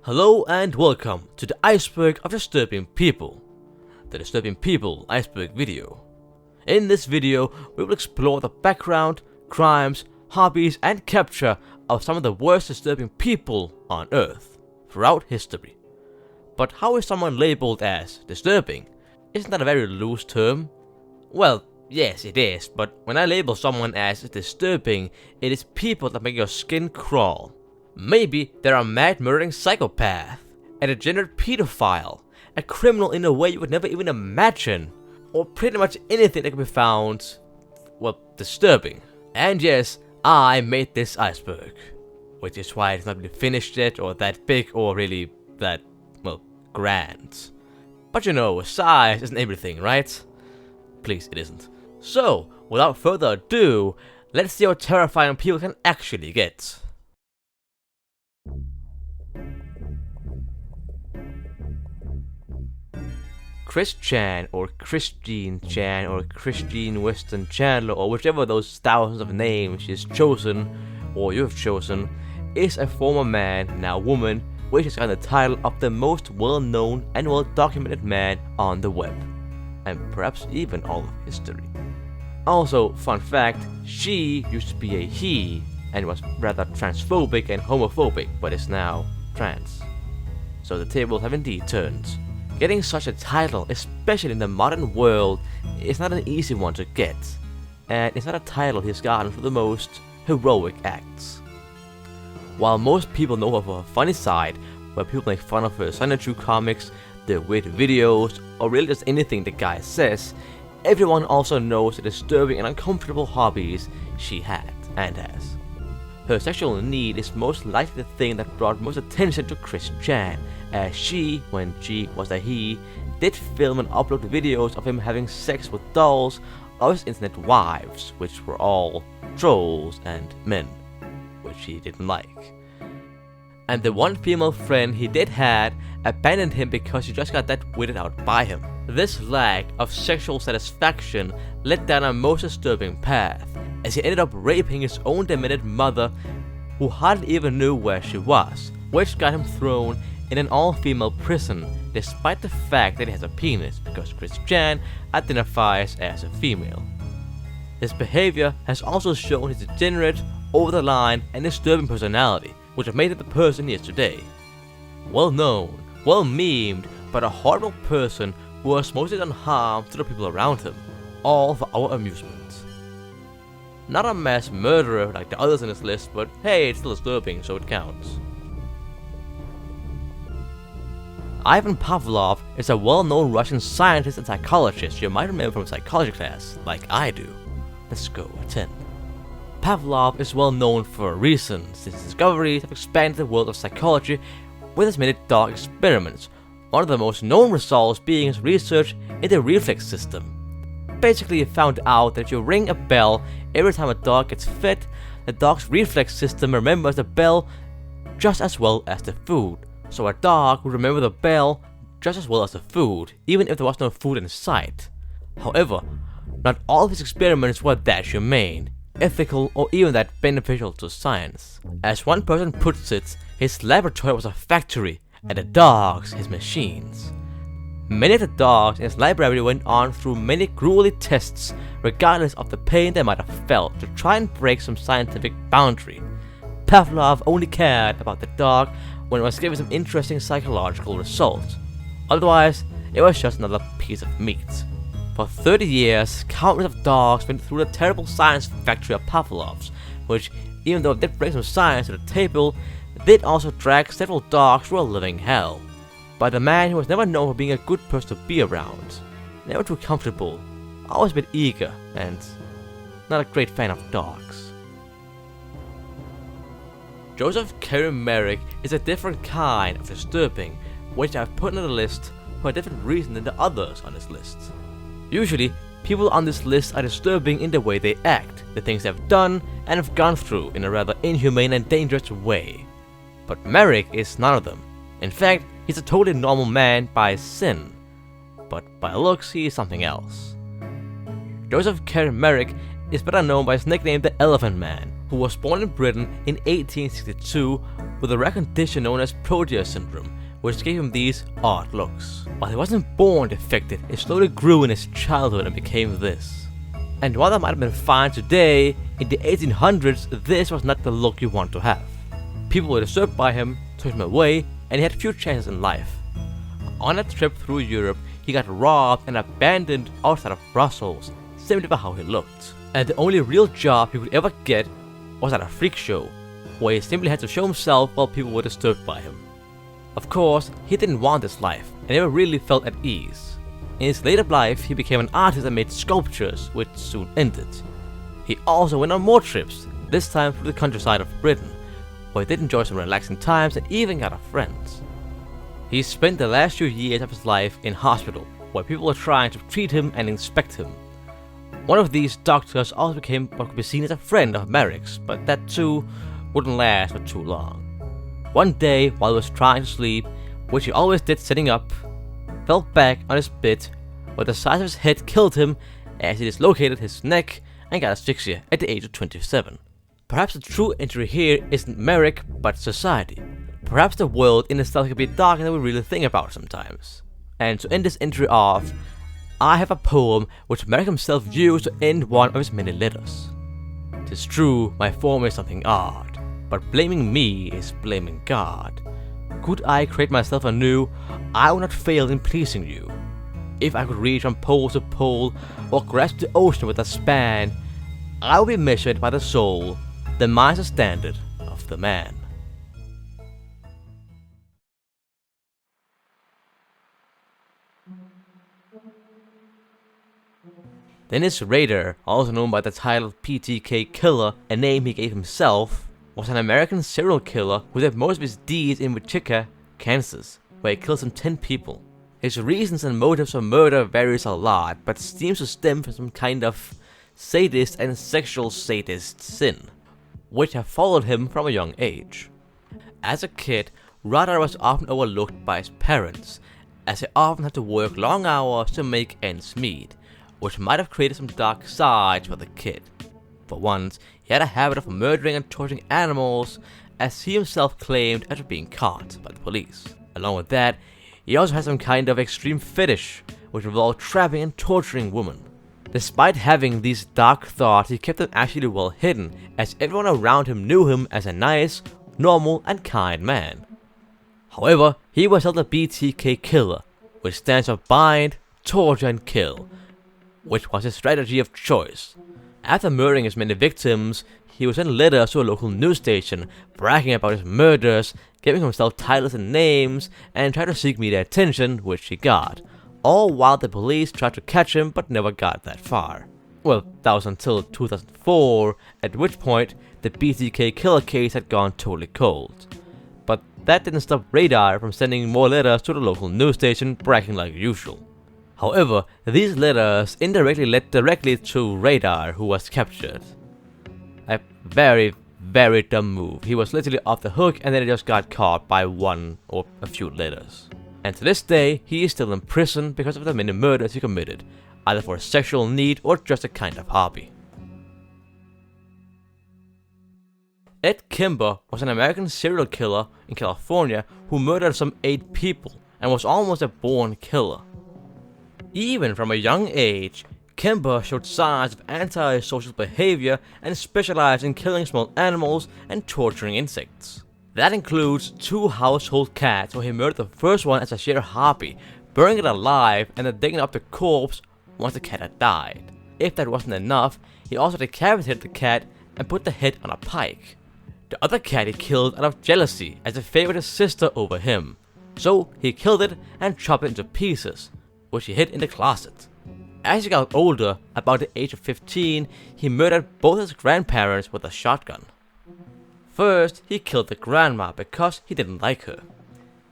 Hello and welcome to the Iceberg of Disturbing People, the Disturbing People Iceberg video. In this video, we will explore the background, crimes, hobbies and capture of some of the worst disturbing people on Earth throughout history. But how is someone labeled as disturbing? Isn't that a very loose term? Well, yes it is, but when I label someone as disturbing, it is people that make your skin crawl. Maybe they're a mad murdering psychopath, a degenerate pedophile, a criminal in a way you would never even imagine, or pretty much anything that can be found, well, disturbing. And yes, I made this iceberg, which is why it's not really finished yet, or that big, or really that, well, grand. But you know, size isn't everything, right? Please, it isn't. So, without further ado, let's see how terrifying people can actually get. Chris Chan, or Christine Chan, or Christine Weston Chandler, or whichever of those thousands of names she's chosen, or you've chosen, is a former man, now woman, which has gotten the title of the most well-known and well-documented man on the web, and perhaps even all of history. Also, fun fact, she used to be a he, and was rather transphobic and homophobic, but is now trans. So the tables have indeed turned. Getting such a title, especially in the modern world, is not an easy one to get, and it's not a title he's gotten for the most heroic acts. While most people know her for her funny side, where people make fun of her Sanju comics, their weird videos, or really just anything the guy says, everyone also knows the disturbing and uncomfortable hobbies she had and has. Her sexual need is most likely the thing that brought most attention to Chris Chan, as she, when she was a he, did film and upload videos of him having sex with dolls of his internet wives, which were all trolls and men, which he didn't like. And the one female friend he did had abandoned him because she just got that weirded out by him. This lack of sexual satisfaction led down a most disturbing path, as he ended up raping his own demented mother, who hardly even knew where she was, which got him thrown in an all-female prison, despite the fact that he has a penis, because Chris Chan identifies as a female. His behavior has also shown his degenerate, over-the-line, and disturbing personality, which have made him the person he is today. Well known, well memed, but a horrible person who has mostly done harm to the people around him, all for our amusement. Not a mass murderer like the others in this list, but hey, it's still disturbing, so it counts. Ivan Pavlov is a well-known Russian scientist and psychologist you might remember from psychology class, like I do. Let's go, 10. Pavlov is well known for a reason, since his discoveries have expanded the world of psychology with his many dog experiments, one of the most known results being his research in the reflex system. Basically, he found out that if you ring a bell every time a dog gets fed, the dog's reflex system remembers the bell just as well as the food. So a dog would remember the bell just as well as the food, even if there was no food in sight. However, not all of his experiments were that humane, ethical, or even that beneficial to science. As one person puts it, his laboratory was a factory, and the dogs his machines. Many of the dogs in his library went on through many grueling tests, regardless of the pain they might have felt, to try and break some scientific boundary. Pavlov only cared about the dog when it was giving some interesting psychological results. Otherwise, it was just another piece of meat. For 30 years, countless of dogs went through the terrible science factory of Pavlov's, which, even though it did bring some science to the table, did also drag several dogs through a living hell. By the man who was never known for being a good person to be around, never too comfortable, always a bit eager, and not a great fan of dogs. Joseph Carey Merrick is a different kind of disturbing, which I've put on the list for a different reason than the others on this list. Usually, people on this list are disturbing in the way they act, the things they've done and have gone through in a rather inhumane and dangerous way. But Merrick is none of them. In fact, he's a totally normal man by sin, but by looks he is something else. Joseph Carey Merrick is better known by his nickname the Elephant Man, who was born in Britain in 1862 with a rare condition known as Proteus syndrome, which gave him these odd looks. While he wasn't born defective, it slowly grew in his childhood and became this. And while that might have been fine today, in the 1800s this was not the look you want to have. People were disturbed by him, took him away, and he had few chances in life. On a trip through Europe, he got robbed and abandoned outside of Brussels, simply by how he looked. And the only real job he could ever get was at a freak show, where he simply had to show himself while people were disturbed by him. Of course, he didn't want this life, and never really felt at ease. In his later life, he became an artist and made sculptures, which soon ended. He also went on more trips, this time through the countryside of Britain, where he did enjoy some relaxing times and even got a friend. He spent the last few years of his life in hospital, where people were trying to treat him and inspect him. One of these doctors also became what could be seen as a friend of Merrick's, but that too wouldn't last for too long. One day, while he was trying to sleep, which he always did sitting up, fell back on his bed, where the size of his head killed him as he dislocated his neck and got asphyxia at the age of 27. Perhaps the true injury here isn't Merrick, but society. Perhaps the world in itself can be darker than we really think about sometimes. And to end this entry off, I have a poem which Merrick himself used to end one of his many letters. 'Tis true, my form is something odd, but blaming me is blaming God. Could I create myself anew, I would not fail in pleasing you. If I could reach from pole to pole, or grasp the ocean with a span, I would be measured by the soul, the mind's the standard of the man. Dennis Rader, also known by the title PTK Killer, a name he gave himself, was an American serial killer who did most of his deeds in Wichita, Kansas, where he killed some 10 people. His reasons and motives for murder varies a lot, but seems to stem from some kind of sadist and sexual sadist sin, which have followed him from a young age. As a kid, Rader was often overlooked by his parents, as he often had to work long hours to make ends meet, which might have created some dark sides for the kid. For once, he had a habit of murdering and torturing animals, as he himself claimed after being caught by the police. Along with that, he also had some kind of extreme fetish, which involved trapping and torturing women. Despite having these dark thoughts, he kept them actually well hidden, as everyone around him knew him as a nice, normal, and kind man. However, he was still the BTK Killer, which stands for Bind, Torture, and Kill, which was his strategy of choice. After murdering his many victims, he would send letters to a local news station, bragging about his murders, giving himself titles and names, and trying to seek media attention, which he got. All while the police tried to catch him, but never got that far. Well, that was until 2004, at which point, the BTK Killer case had gone totally cold. But that didn't stop Rader from sending more letters to the local news station, bragging like usual. However, these letters indirectly led directly to Rader, who was captured. A very, very dumb move. He was literally off the hook and then he just got caught by one or a few letters. And to this day, he is still in prison because of the many murders he committed, either for a sexual need or just a kind of hobby. Ed Kimber was an American serial killer in California who murdered some 8 people and was almost a born killer. Even from a young age, Kimber showed signs of antisocial behavior and specialized in killing small animals and torturing insects. That includes 2 household cats, where he murdered the first one as a sheer hobby, burning it alive and then digging up the corpse once the cat had died. If that wasn't enough, he also decapitated the cat and put the head on a pike. The other cat he killed out of jealousy, as he favored his sister over him. So he killed it and chopped it into pieces, which he hid in the closet. As he got older, about the age of 15, he murdered both his grandparents with a shotgun. First, he killed the grandma because he didn't like her.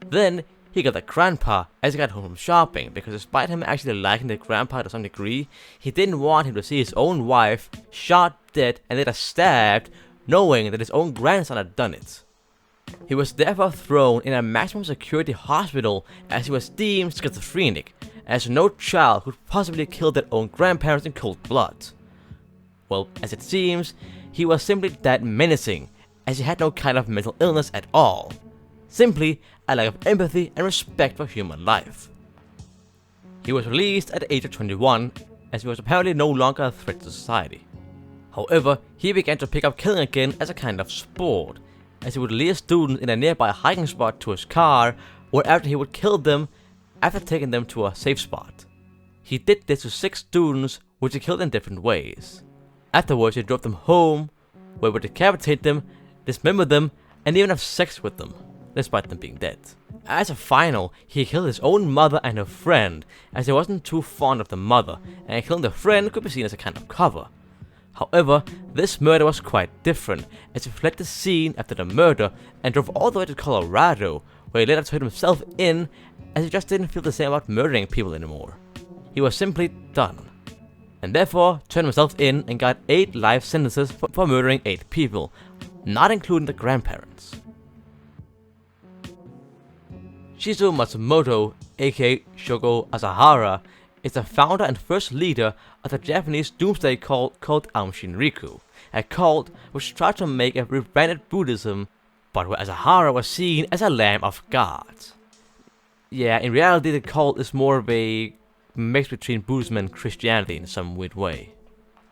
Then, he killed the grandpa as he got home from shopping, because despite him actually liking the grandpa to some degree, he didn't want him to see his own wife shot dead and later stabbed, knowing that his own grandson had done it. He was therefore thrown in a maximum security hospital as he was deemed schizophrenic, as no child could possibly kill their own grandparents in cold blood. Well, as it seems, he was simply that menacing, as he had no kind of mental illness at all. Simply a lack of empathy and respect for human life. He was released at the age of 21, as he was apparently no longer a threat to society. However, he began to pick up killing again as a kind of sport, as he would lure students in a nearby hiking spot to his car, whereafter he would kill them after taking them to a safe spot. He did this to 6 students, which he killed in different ways. Afterwards, he drove them home, where he would decapitate them, dismember them, and even have sex with them, despite them being dead. As a final, he killed his own mother and her friend, as he wasn't too fond of the mother, and killing the friend could be seen as a kind of cover. However, this murder was quite different, as he fled the scene after the murder and drove all the way to Colorado, where he later turned himself in, as he just didn't feel the same about murdering people anymore. He was simply done, and therefore turned himself in and got 8 life sentences for murdering 8 people, not including the grandparents. Shizu Matsumoto, aka Shogo Asahara, is the founder and first leader of the Japanese doomsday cult called Aum Shinrikyo, a cult which tried to make a rebranded Buddhism, but where Asahara was seen as a lamb of God. Yeah, in reality the cult is more of a mix between Buddhism and Christianity in some weird way.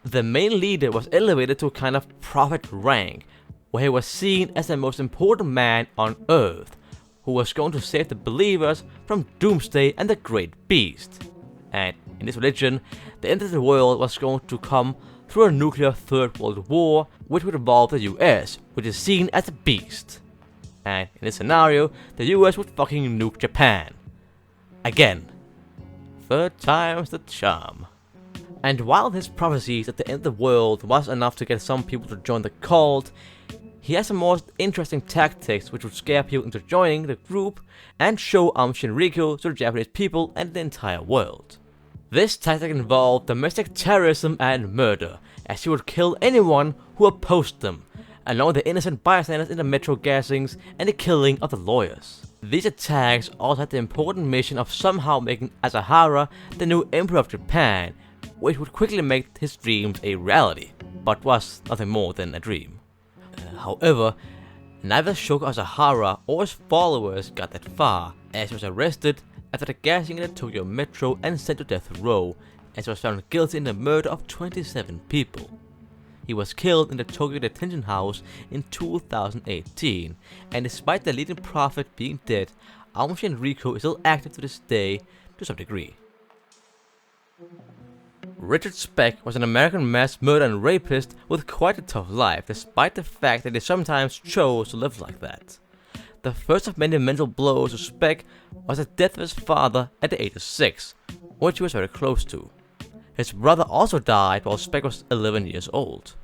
The main leader was elevated to a kind of prophet rank, where he was seen as the most important man on earth, who was going to save the believers from doomsday and the great beast. And in this religion, the end of the world was going to come through a nuclear Third World War, which would involve the US, which is seen as the beast. And in this scenario, the US would fucking nuke Japan. Again. 3rd time's the charm. And while his prophecies at the end of the world was enough to get some people to join the cult, he has some more interesting tactics which would scare people into joining the group and show Aum Shinrikyo to the Japanese people and the entire world. This tactic involved domestic terrorism and murder, as he would kill anyone who opposed them, along with the innocent bystanders in the metro gassings and the killing of the lawyers. These attacks also had the important mission of somehow making Asahara the new emperor of Japan, which would quickly make his dreams a reality, but was nothing more than a dream. However, neither Shogo Asahara or his followers got that far, as he was arrested after the gassing in the Tokyo metro and sent to death row, as he was found guilty in the murder of 27 people. He was killed in the Tokyo detention house in 2018, and despite the leading prophet being dead, Aum Shinrikyo is still active to this day to some degree. Richard Speck was an American mass murderer and rapist with quite a tough life, despite the fact that he sometimes chose to live like that. The first of many mental blows to Speck was the death of his father at the age of 6, which he was very close to. His brother also died while Speck was 11 years old.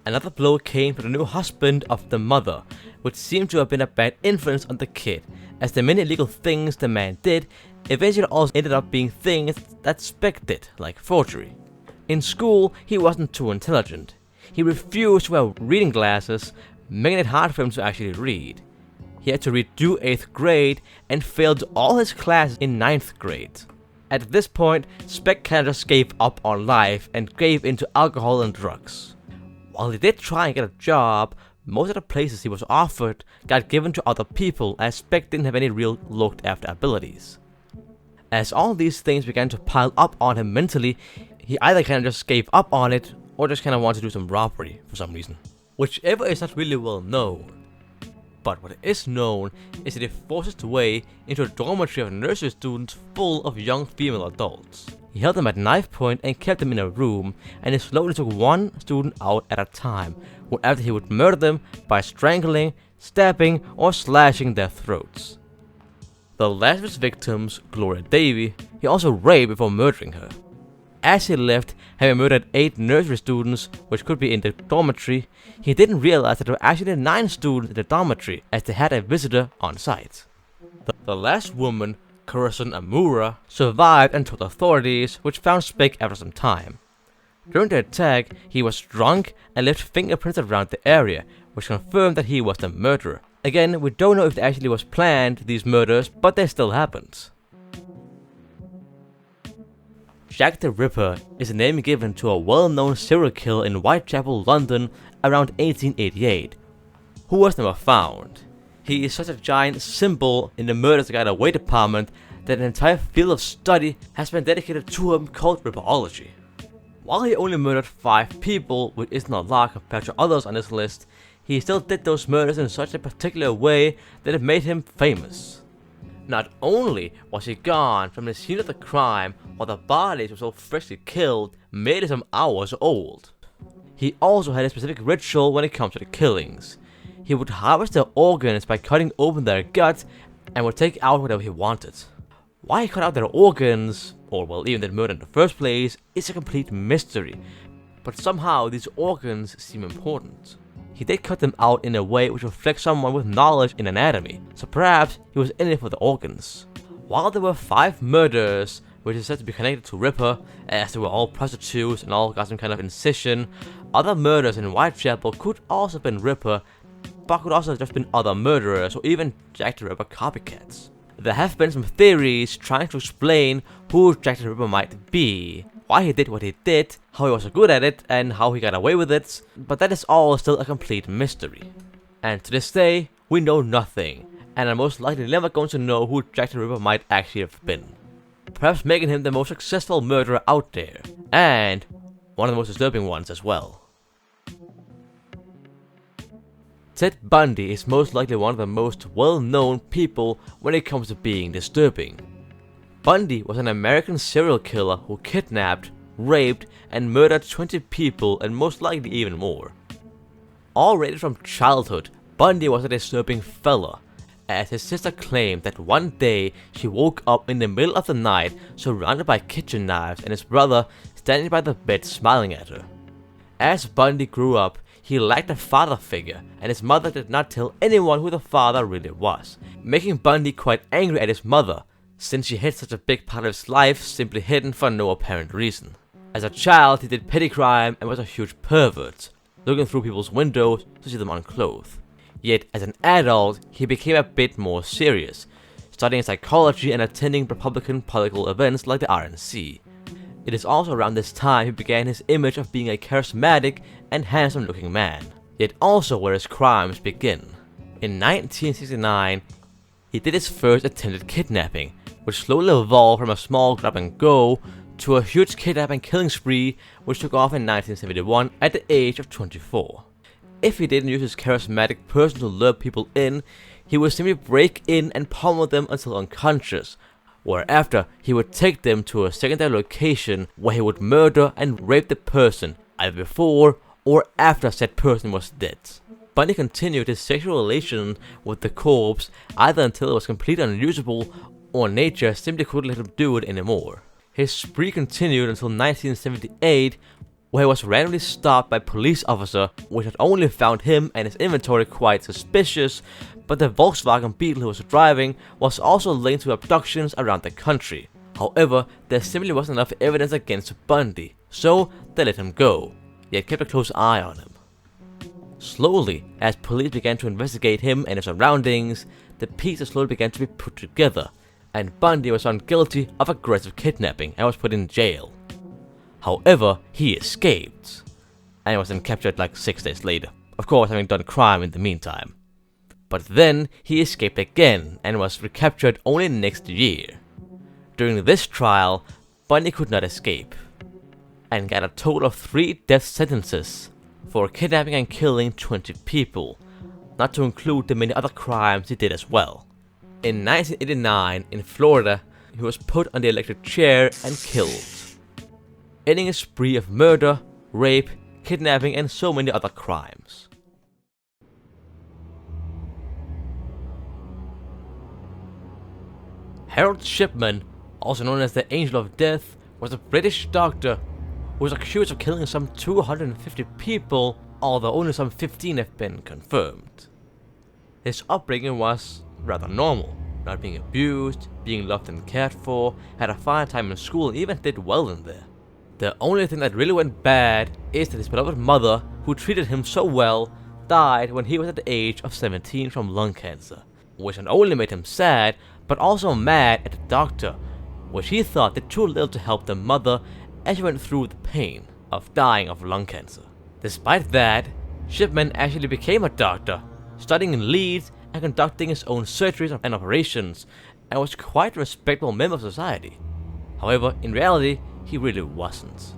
Another blow came from the new husband of the mother, which seemed to have been a bad influence on the kid, as the many illegal things the man did eventually also ended up being things that Speck did, like forgery. In school, he wasn't too intelligent. He refused to wear reading glasses, making it hard for him to actually read. He had to redo 8th grade and failed all his classes in 9th grade. At this point, Speck kinda just gave up on life and gave into alcohol and drugs. While he did try and get a job, most of the places he was offered got given to other people, as Speck didn't have any real looked after abilities. As all these things began to pile up on him mentally, he either kinda just gave up on it, or just kinda wanted to do some robbery for some reason. Whichever is not really well known. But what is known is that he forced his way into a dormitory of nursery students full of young female adults. He held them at knife point and kept them in a room, and he slowly took one student out at a time, whereafter he would murder them by strangling, stabbing, or slashing their throats. The last of his victims, Gloria Davy, he also raped before murdering her. As he left, having murdered 8 nursery students, which could be in the dormitory, he didn't realize that there were actually 9 students in the dormitory, as they had a visitor on site. The last woman, Kurosan Amura, survived and told authorities, which found Speck after some time. During the attack, he was drunk and left fingerprints around the area, which confirmed that he was the murderer. Again, we don't know if it actually was planned, these murders, but they still happened. Jack the Ripper is a name given to a well-known serial killer in Whitechapel, London, around 1888, who was never found. He is such a giant symbol in the murders that got away department that an entire field of study has been dedicated to him called ripperology. While he only murdered 5 people, which isn't a lot compared to others on this list, he still did those murders in such a particular way that it made him famous. Not only was he gone from the scene of the crime while the bodies were so freshly killed, made some hours old, he also had a specific ritual when it comes to the killings. He would harvest their organs by cutting open their guts and would take out whatever he wanted. Why he cut out their organs, or well even their murder in the first place, is a complete mystery, but somehow these organs seem important. He did cut them out in a way which reflects someone with knowledge in anatomy, so perhaps he was in it for the organs. While there were 5 murders, which is said to be connected to Ripper, as they were all prostitutes and all got some kind of incision, other murders in Whitechapel could also have been Ripper, but could also have just been other murderers or even Jack the Ripper copycats. There have been some theories trying to explain who Jack the Ripper might be, why he did what he did, how he was so good at it, and how he got away with it, but that is all still a complete mystery. And to this day, we know nothing, and are most likely never going to know who Jack the Ripper might actually have been. Perhaps making him the most successful murderer out there, and one of the most disturbing ones as well. Ted Bundy is most likely one of the most well-known people when it comes to being disturbing. Bundy was an American serial killer who kidnapped, raped, and murdered 20 people and most likely even more. Already from childhood, Bundy was a disturbing fella, as his sister claimed that one day she woke up in the middle of the night surrounded by kitchen knives and his brother standing by the bed smiling at her. As Bundy grew up, he lacked a father figure, and his mother did not tell anyone who the father really was, making Bundy quite angry at his mother, since she hid such a big part of his life simply hidden for no apparent reason. As a child, he did petty crime and was a huge pervert, looking through people's windows to see them unclothed. Yet, as an adult, he became a bit more serious, studying psychology and attending Republican political events like the RNC. It is also around this time he began his image of being a charismatic and handsome-looking man, yet also where his crimes begin. In 1969, he did his first attempted kidnapping, which slowly evolved from a small grab-and-go to a huge kidnapping killing spree which took off in 1971 at the age of 24. If he didn't use his charismatic person to lure people in, he would simply break in and pummel them until unconscious, whereafter he would take them to a secondary location where he would murder and rape the person, either before or after said person was dead. Bundy continued his sexual relation with the corpse either until it was completely unusable or nature simply couldn't let him do it anymore. His spree continued until 1978, where he was randomly stopped by a police officer which had only found him and his inventory quite suspicious, but the Volkswagen Beetle he was driving was also linked to abductions around the country. However, there simply wasn't enough evidence against Bundy, so they let him go, yet kept a close eye on him. Slowly, as police began to investigate him and his surroundings, the pieces slowly began to be put together, and Bundy was found guilty of aggressive kidnapping and was put in jail. However, he escaped, and was then captured like 6 days later, of course having done crime in the meantime. But then he escaped again and was recaptured only next year. During this trial, Bundy could not escape, and got a total of 3 death sentences for kidnapping and killing 20 people, not to include the many other crimes he did as well. In 1989, in Florida, he was put on the electric chair and killed, ending a spree of murder, rape, kidnapping, and so many other crimes. Harold Shipman, also known as the Angel of Death, was a British doctor who was accused of killing some 250 people, although only some 15 have been confirmed. His upbringing was rather normal, not being abused, being loved and cared for, had a fine time in school and even did well in there. The only thing that really went bad is that his beloved mother, who treated him so well, died when he was at the age of 17 from lung cancer, which not only made him sad, but also mad at the doctor, which he thought did too little to help the mother as she went through the pain of dying of lung cancer. Despite that, Shipman actually became a doctor, studying in Leeds and conducting his own surgeries and operations, and was quite a respectable member of society. However, in reality, he really wasn't.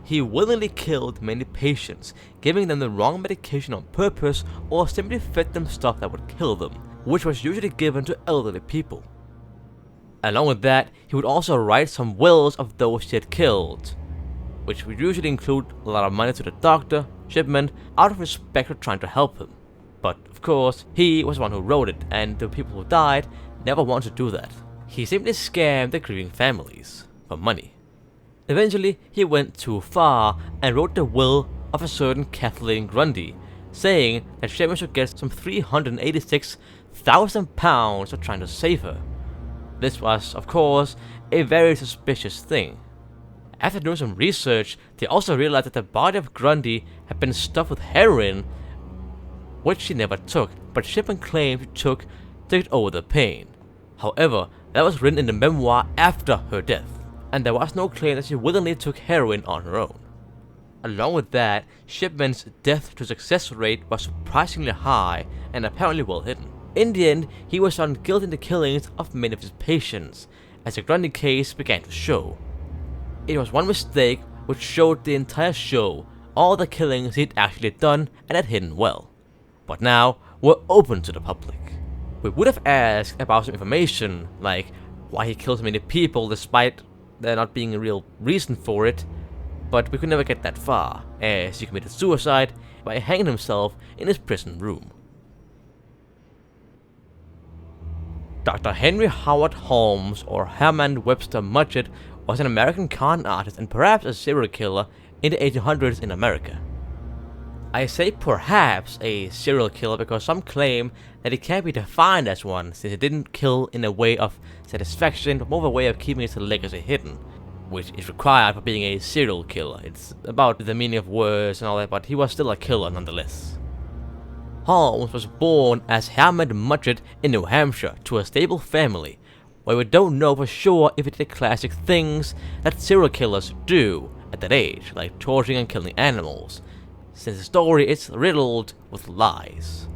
He willingly killed many patients, giving them the wrong medication on purpose or simply fed them stuff that would kill them, which was usually given to elderly people. Along with that, he would also write some wills of those he had killed, which would usually include a lot of money to the doctor, Shipman, out of respect for trying to help him. But of course, he was the one who wrote it, and the people who died never wanted to do that. He simply scammed the grieving families for money. Eventually, he went too far and wrote the will of a certain Kathleen Grundy, saying that Shipman should get some £386,000 for trying to save her. This was, of course, a very suspicious thing. After doing some research, they also realized that the body of Grundy had been stuffed with heroin, which she never took, but Shipman claimed she took to get over the pain. However, that was written in the memoir after her death, and there was no claim that she willingly took heroin on her own. Along with that, Shipman's death to success rate was surprisingly high and apparently well hidden. In the end, he was found guilty in the killings of many of his patients, as the Grundy case began to show. It was one mistake which showed the entire show all the killings he'd actually done and had hidden well. But now, we're open to the public. We would have asked about some information, like why he killed so many people despite there not being a real reason for it, but we could never get that far, as he committed suicide by hanging himself in his prison room. Dr. Henry Howard Holmes, or Herman Webster Mudgett, was an American con artist and perhaps a serial killer in the 1800s in America. I say perhaps a serial killer because some claim that he can't be defined as one, since he didn't kill in a way of satisfaction, but more of a way of keeping his legacy hidden, which is required for being a serial killer. It's about the meaning of words and all that, but he was still a killer nonetheless. Holmes was born as Herman Mudgett in New Hampshire to a stable family, where we don't know for sure if it did the classic things that serial killers do at that age, like torturing and killing animals, since the story is riddled with lies.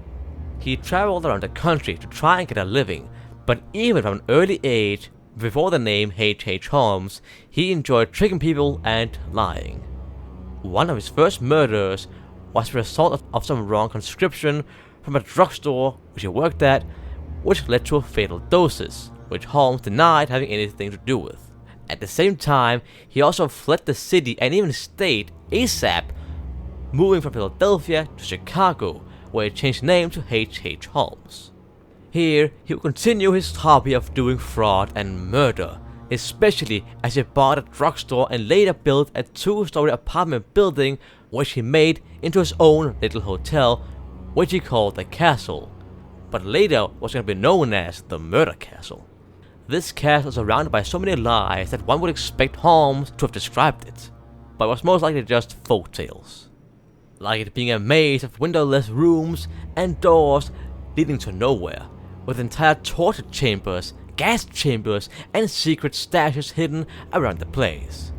He traveled around the country to try and get a living, but even from an early age, before the name H.H. Holmes, he enjoyed tricking people and lying. One of his first murders was the result of some wrong conscription from a drugstore which he worked at, which led to a fatal doses, which Holmes denied having anything to do with. At the same time, he also fled the city and even state ASAP, moving from Philadelphia to Chicago, where he changed name to H.H. Holmes. Here, he would continue his hobby of doing fraud and murder, especially as he bought a drugstore and later built a 2-story apartment building which he made into his own little hotel, which he called the Castle, but later was going to be known as the Murder Castle. This castle is surrounded by so many lies that one would expect Holmes to have described it, but was most likely just folk tales, like it being a maze of windowless rooms and doors leading to nowhere, with entire torture chambers, gas chambers, and secret stashes hidden around the place.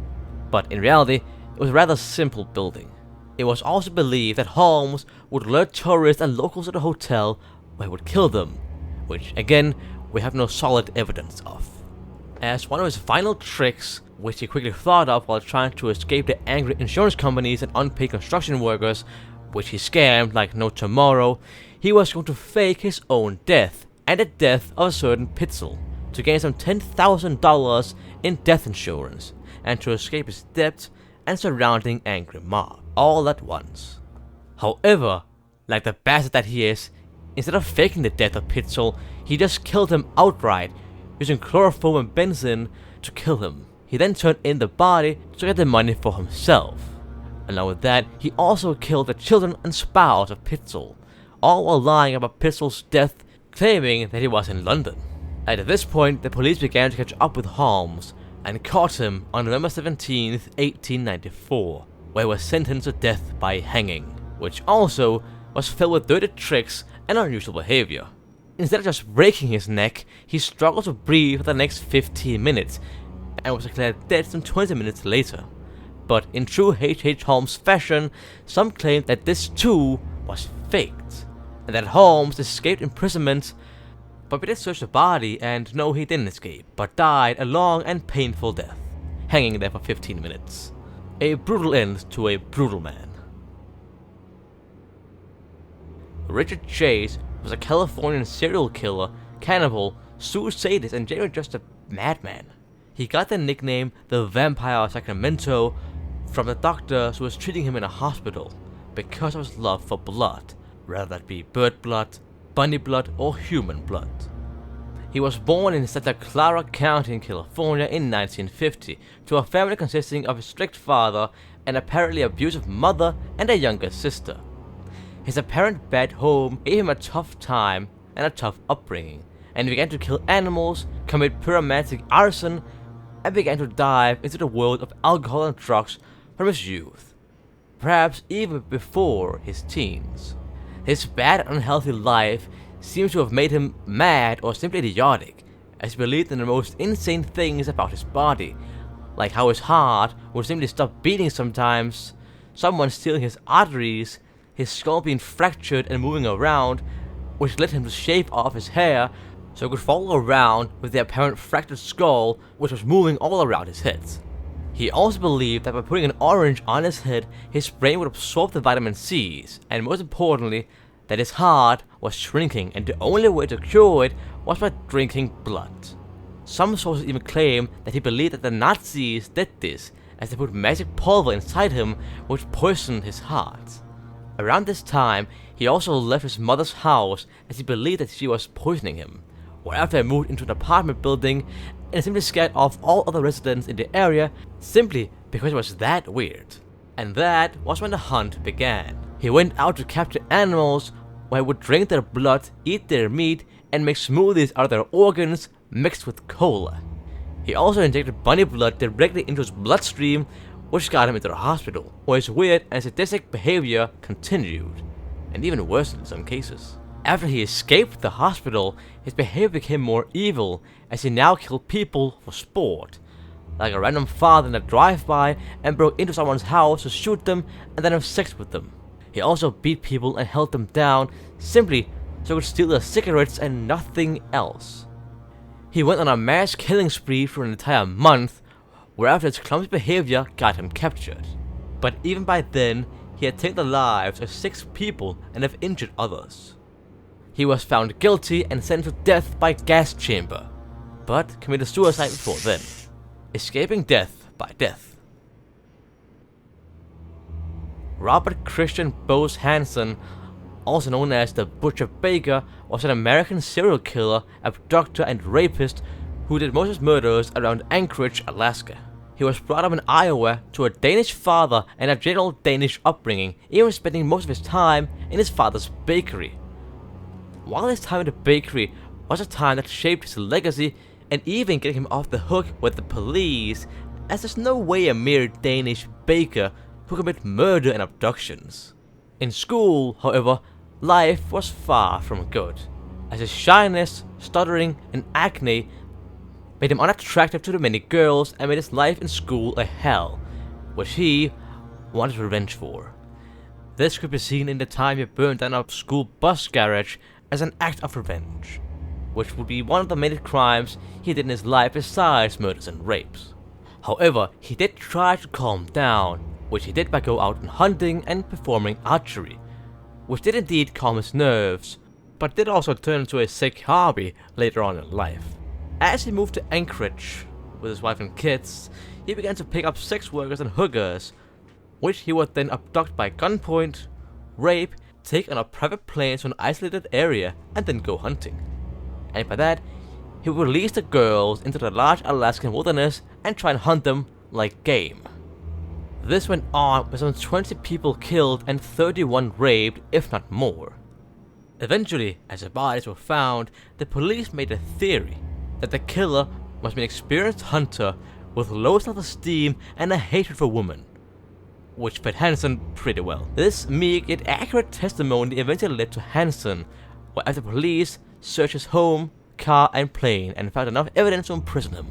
But in reality, it was a rather simple building. It was also believed that Holmes would lure tourists and locals to the hotel where he would kill them, which again, we have no solid evidence of. As one of his final tricks, which he quickly thought of while trying to escape the angry insurance companies and unpaid construction workers, which he scammed like no tomorrow, he was going to fake his own death and the death of a certain Pitzel to gain some $10,000 in death insurance and to escape his debt and surrounding angry mob all at once. However, like the bastard that he is, instead of faking the death of Pitzel, he just killed him outright, using chloroform and benzene to kill him. He then turned in the body to get the money for himself. Along with that, he also killed the children and spouse of Pitzel, all while lying about Pitzel's death, claiming that he was in London. At this point, the police began to catch up with Holmes and caught him on November 17, 1894, where he was sentenced to death by hanging, which also was filled with dirty tricks and unusual behavior. Instead of just breaking his neck, he struggled to breathe for the next 15 minutes and was declared dead some 20 minutes later. But in true H.H. Holmes fashion, some claim that this too was faked, and that Holmes escaped imprisonment. But we did search the body, and no, he didn't escape, but died a long and painful death, hanging there for 15 minutes. A brutal end to a brutal man. Richard Chase was a Californian serial killer, cannibal, suicidist, and generally just a madman. He got the nickname the Vampire of Sacramento from the doctors who was treating him in a hospital because of his love for blood, whether that be bird blood, bunny blood, or human blood. He was born in Santa Clara County in California in 1950 to a family consisting of a strict father, an apparently abusive mother, and a younger sister. His apparent bad home gave him a tough time and a tough upbringing, and he began to kill animals, commit pyromantic arson, and began to dive into the world of alcohol and drugs from his youth, perhaps even before his teens. His bad and unhealthy life seems to have made him mad or simply idiotic, as he believed in the most insane things about his body, like how his heart would simply stop beating sometimes, someone stealing his arteries, his skull being fractured and moving around, which led him to shave off his hair so he could fall around with the apparent fractured skull which was moving all around his head. He also believed that by putting an orange on his head, his brain would absorb the vitamin C's, and most importantly, that his heart was shrinking and the only way to cure it was by drinking blood. Some sources even claim that he believed that the Nazis did this as they put magic pulver inside him which poisoned his heart. Around this time, he also left his mother's house as he believed that she was poisoning him, whereafter he moved into an apartment building and simply scared off all other residents in the area simply because it was that weird. And that was when the hunt began. He went out to capture animals where he would drink their blood, eat their meat, and make smoothies out of their organs mixed with cola. He also injected bunny blood directly into his bloodstream, which got him into the hospital, where his weird and sadistic behavior continued, and even worsened in some cases. After he escaped the hospital, his behavior became more evil, as he now killed people for sport, like a random father in a drive-by and broke into someone's house to shoot them and then have sex with them. He also beat people and held them down simply so he could steal their cigarettes and nothing else. He went on a mass killing spree for an entire month, whereafter his clumsy behavior got him captured. But even by then, he had taken the lives of 6 people and have injured others. He was found guilty and sentenced to death by gas chamber, but committed suicide before then, escaping death by death. Robert Christian Bose Hansen, also known as the Butcher Baker, was an American serial killer, abductor, and rapist who did most of his murders around Anchorage, Alaska. He was brought up in Iowa to a Danish father and a general Danish upbringing, even spending most of his time in his father's bakery. While his time in the bakery was a time that shaped his legacy and even getting him off the hook with the police, as there's no way a mere Danish baker could commit murder and abductions. In school, however, life was far from good, as his shyness, stuttering, and acne made him unattractive to the many girls and made his life in school a hell, which he wanted revenge for. This could be seen in the time he burned down a school bus garage as an act of revenge, which would be one of the many crimes he did in his life besides murders and rapes. However, he did try to calm down, which he did by going out and hunting and performing archery, which did indeed calm his nerves, but did also turn into a sick hobby later on in life. As he moved to Anchorage with his wife and kids, he began to pick up sex workers and hookers, which he would then abduct by gunpoint, rape, take on a private plane to an isolated area, and then go hunting. And by that, he would release the girls into the large Alaskan wilderness and try and hunt them like game. This went on with some 20 people killed and 31 raped, if not more. Eventually, as the bodies were found, the police made a theory that the killer must be an experienced hunter with low self-esteem and a hatred for women, which fit Hansen pretty well. This meek yet accurate testimony eventually led to Hansen, where after police searched his home, car, and plane and found enough evidence to imprison him.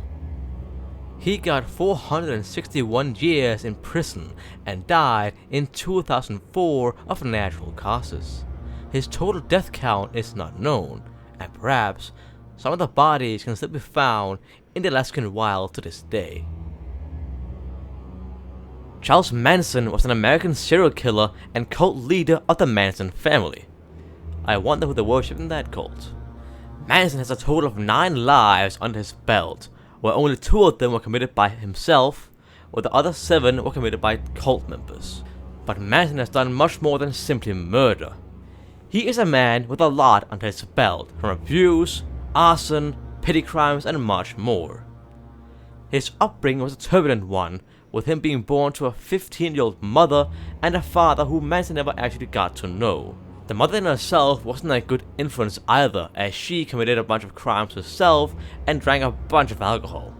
He got 461 years in prison and died in 2004 of natural causes. His total death count is not known, and perhaps some of the bodies can still be found in the Alaskan wild to this day. Charles Manson was an American serial killer and cult leader of the Manson family. I wonder who they worshipped in that cult. Manson has a total of 9 lives under his belt, where only 2 of them were committed by himself, while the other 7 were committed by cult members. But Manson has done much more than simply murder. He is a man with a lot under his belt, from abuse, arson, petty crimes, and much more. His upbringing was a turbulent one, with him being born to a 15-year-old mother and a father who Manson never actually got to know. The mother in herself wasn't a good influence either, as she committed a bunch of crimes herself and drank a bunch of alcohol.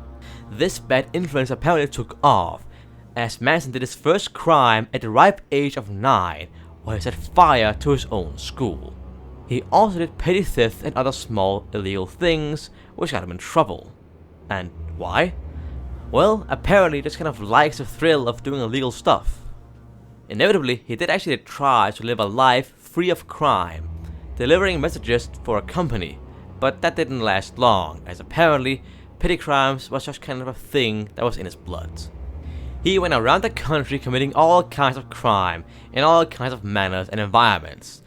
This bad influence apparently took off, as Manson did his first crime at the ripe age of 9, where he set fire to his own school. He also did petty theft and other small illegal things, which got him in trouble. And why? Well, apparently just kind of likes the thrill of doing illegal stuff. Inevitably, he did actually try to live a life free of crime, delivering messages for a company, but that didn't last long, as apparently petty crimes was just kind of a thing that was in his blood. He went around the country committing all kinds of crime in all kinds of manners and environments,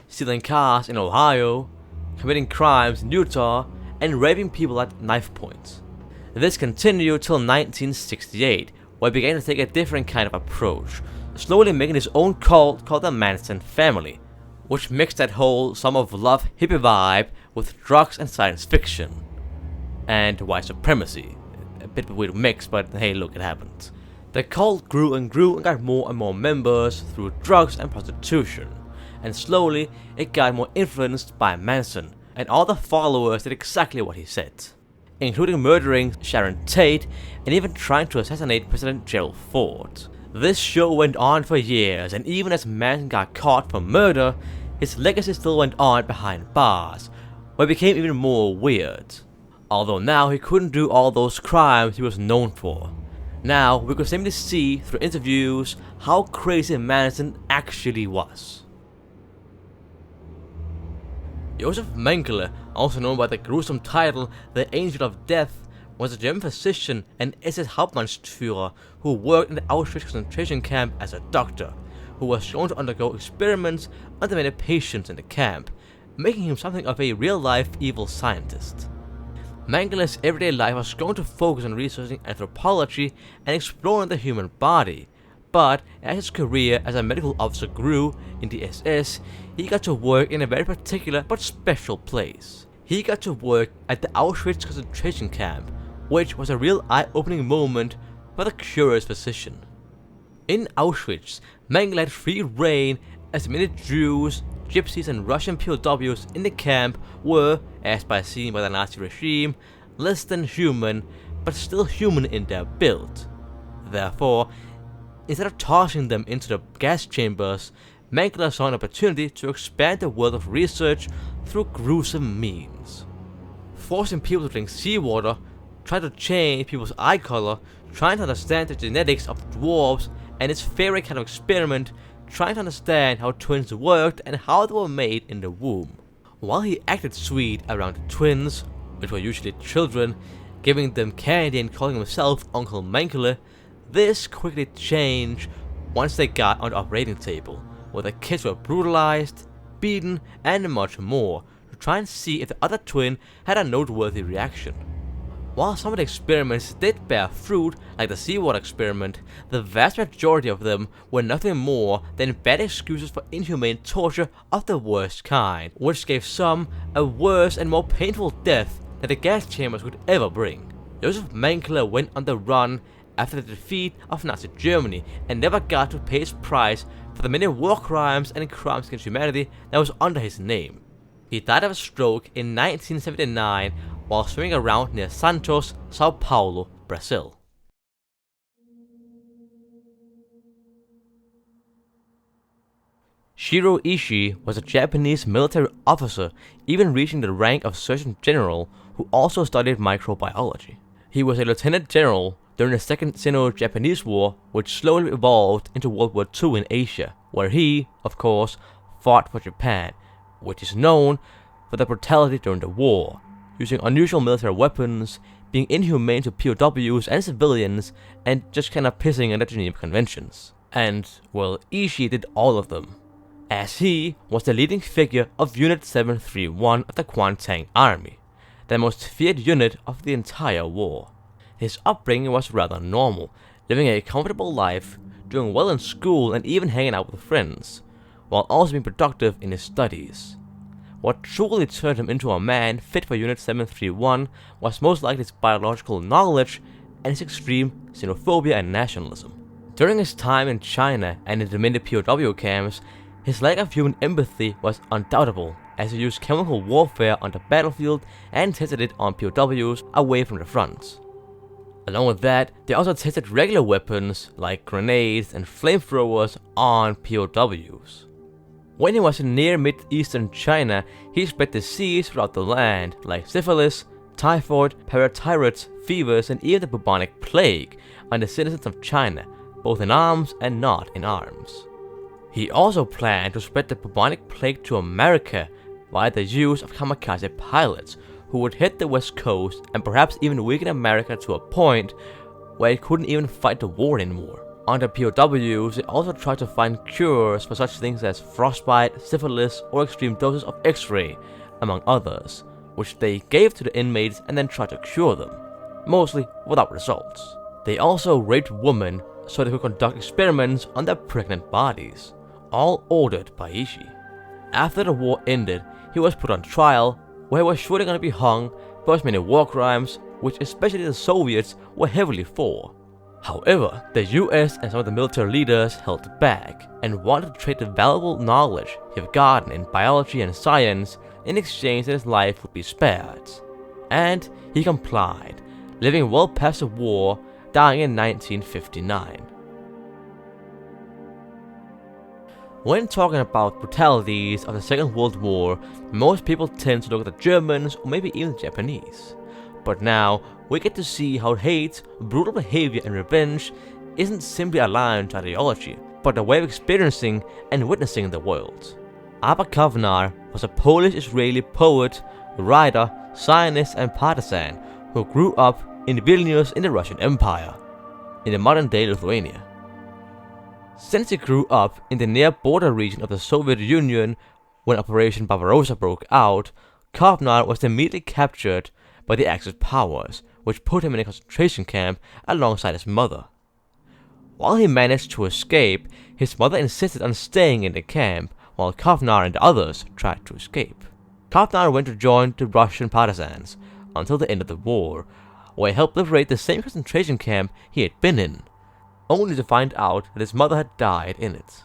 stealing cars in Ohio, committing crimes in Utah, and raping people at knife point. This continued till 1968, where he began to take a different kind of approach, slowly making his own cult called the Manson family, which mixed that whole sum of love hippie vibe with drugs and science fiction. And white supremacy. A bit of a weird mix, but hey, look, it happened. The cult grew and got more and more members through drugs and prostitution, and slowly it got more influenced by Manson, and all the followers did exactly what he said, including murdering Sharon Tate and even trying to assassinate President Gerald Ford. This show went on for years, and even as Manson got caught for murder, his legacy still went on behind bars, where it became even more weird. Although now he couldn't do all those crimes he was known for. Now we could simply see through interviews how crazy Manson actually was. Josef Mengele, also known by the gruesome title The Angel of Death, was a German physician and SS Hauptmannführer who worked in the Auschwitz concentration camp as a doctor, who was shown to undergo experiments on the many patients in the camp, making him something of a real-life evil scientist. Mengele's everyday life was going to focus on researching anthropology and exploring the human body, but as his career as a medical officer grew in the SS, he got to work in a very particular but special place. He got to work at the Auschwitz concentration camp, which was a real eye-opening moment for the curious physician. In Auschwitz, Mengele had free reign as many Jews, Gypsies and Russian POWs in the camp were, as by seen by the Nazi regime, less than human, but still human in their build. Therefore, instead of tossing them into the gas chambers, Mengele saw an opportunity to expand the world of research through gruesome means. Forcing people to drink seawater, trying to change people's eye color, trying to understand the genetics of the dwarves, and his favorite kind of experiment, trying to understand how twins worked and how they were made in the womb. While he acted sweet around the twins, which were usually children, giving them candy and calling himself Uncle Mengele, this quickly changed once they got on the operating table, where the kids were brutalized, beaten, and much more, to try and see if the other twin had a noteworthy reaction. While some of the experiments did bear fruit, like the seawater experiment, the vast majority of them were nothing more than bad excuses for inhumane torture of the worst kind, which gave some a worse and more painful death than the gas chambers could ever bring. Josef Mengele went on the run after the defeat of Nazi Germany and never got to pay his price for the many war crimes and crimes against humanity that was under his name. He died of a stroke in 1979 while swimming around near Santos, Sao Paulo, Brazil. Shiro Ishii was a Japanese military officer, even reaching the rank of Surgeon General, who also studied microbiology. He was a lieutenant general during the Second Sino-Japanese War, which slowly evolved into World War II in Asia, where he, of course, fought for Japan, which is known for the brutality during the war, using unusual military weapons, being inhumane to POWs and civilians, and just kinda pissing at the Geneva Conventions. And, well, Ishii did all of them, as he was the leading figure of Unit 731 of the Kuomintang Army, the most feared unit of the entire war. His upbringing was rather normal, living a comfortable life, doing well in school and even hanging out with friends, while also being productive in his studies. What truly turned him into a man fit for Unit 731 was most likely his biological knowledge and his extreme xenophobia and nationalism. During his time in China and in the many POW camps, his lack of human empathy was undoubtable, as he used chemical warfare on the battlefield and tested it on POWs away from the front. Along with that, they also tested regular weapons like grenades and flamethrowers on POWs. When he was in near Mid-Eastern China, he spread disease throughout the land, like syphilis, typhoid, paratyphus, fevers, and even the bubonic plague on the citizens of China, both in arms and not in arms. He also planned to spread the bubonic plague to America via the use of kamikaze pilots, who would hit the west coast and perhaps even weaken America to a point where it couldn't even fight the war anymore. On the POWs, they also tried to find cures for such things as frostbite, syphilis, or extreme doses of X-ray, among others, which they gave to the inmates and then tried to cure them, mostly without results. They also raped women so they could conduct experiments on their pregnant bodies, all ordered by Ishii. After the war ended, he was put on trial, where he was surely going to be hung for his many war crimes, which especially the Soviets were heavily for. However, the US and some of the military leaders held back and wanted to trade the valuable knowledge he had gotten in biology and science in exchange that his life would be spared. And he complied, living well past the war, dying in 1959. When talking about brutalities of the Second World War, most people tend to look at the Germans or maybe even the Japanese. But now, we get to see how hate, brutal behavior, and revenge isn't simply aligned to ideology, but a way of experiencing and witnessing the world. Abba Kovnar was a Polish-Israeli poet, writer, Zionist, and partisan who grew up in Vilnius in the Russian Empire, in the modern-day Lithuania. Since he grew up in the near-border region of the Soviet Union when Operation Barbarossa broke out, Kovnar was immediately captured by the Axis powers, which put him in a concentration camp alongside his mother. While he managed to escape, his mother insisted on staying in the camp, while Kovnar and the others tried to escape. Kovnar went to join the Russian partisans until the end of the war, where he helped liberate the same concentration camp he had been in, only to find out that his mother had died in it.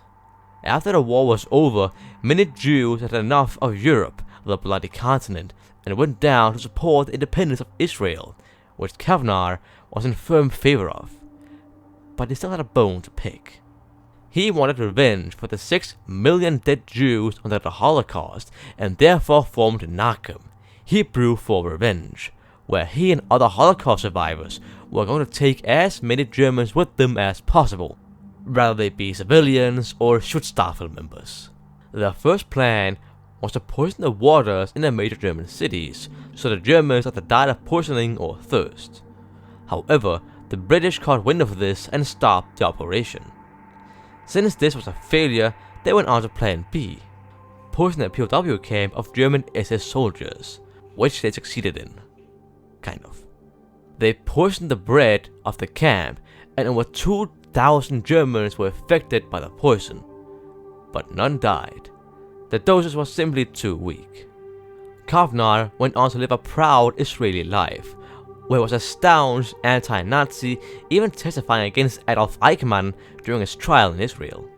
After the war was over, many Jews had enough of Europe, the bloody continent, and went down to support the independence of Israel, which Kovnar was in firm favor of. But he still had a bone to pick. He wanted revenge for the 6 million dead Jews under the Holocaust, and therefore formed Nakum, Hebrew for revenge, where he and other Holocaust survivors were going to take as many Germans with them as possible, whether they be civilians or Schutzstaffel members. Their first plan was to poison the waters in the major German cities, so the Germans either died of poisoning or thirst. However, the British caught wind of this and stopped the operation. Since this was a failure, they went on to Plan B, poisoning a POW camp of German SS soldiers, which they succeeded in. Kind of. They poisoned the bread of the camp, and over 2,000 Germans were affected by the poison, but none died. The doses was simply too weak. Kovnar went on to live a proud Israeli life, where he was a staunch anti-Nazi, even testifying against Adolf Eichmann during his trial in Israel.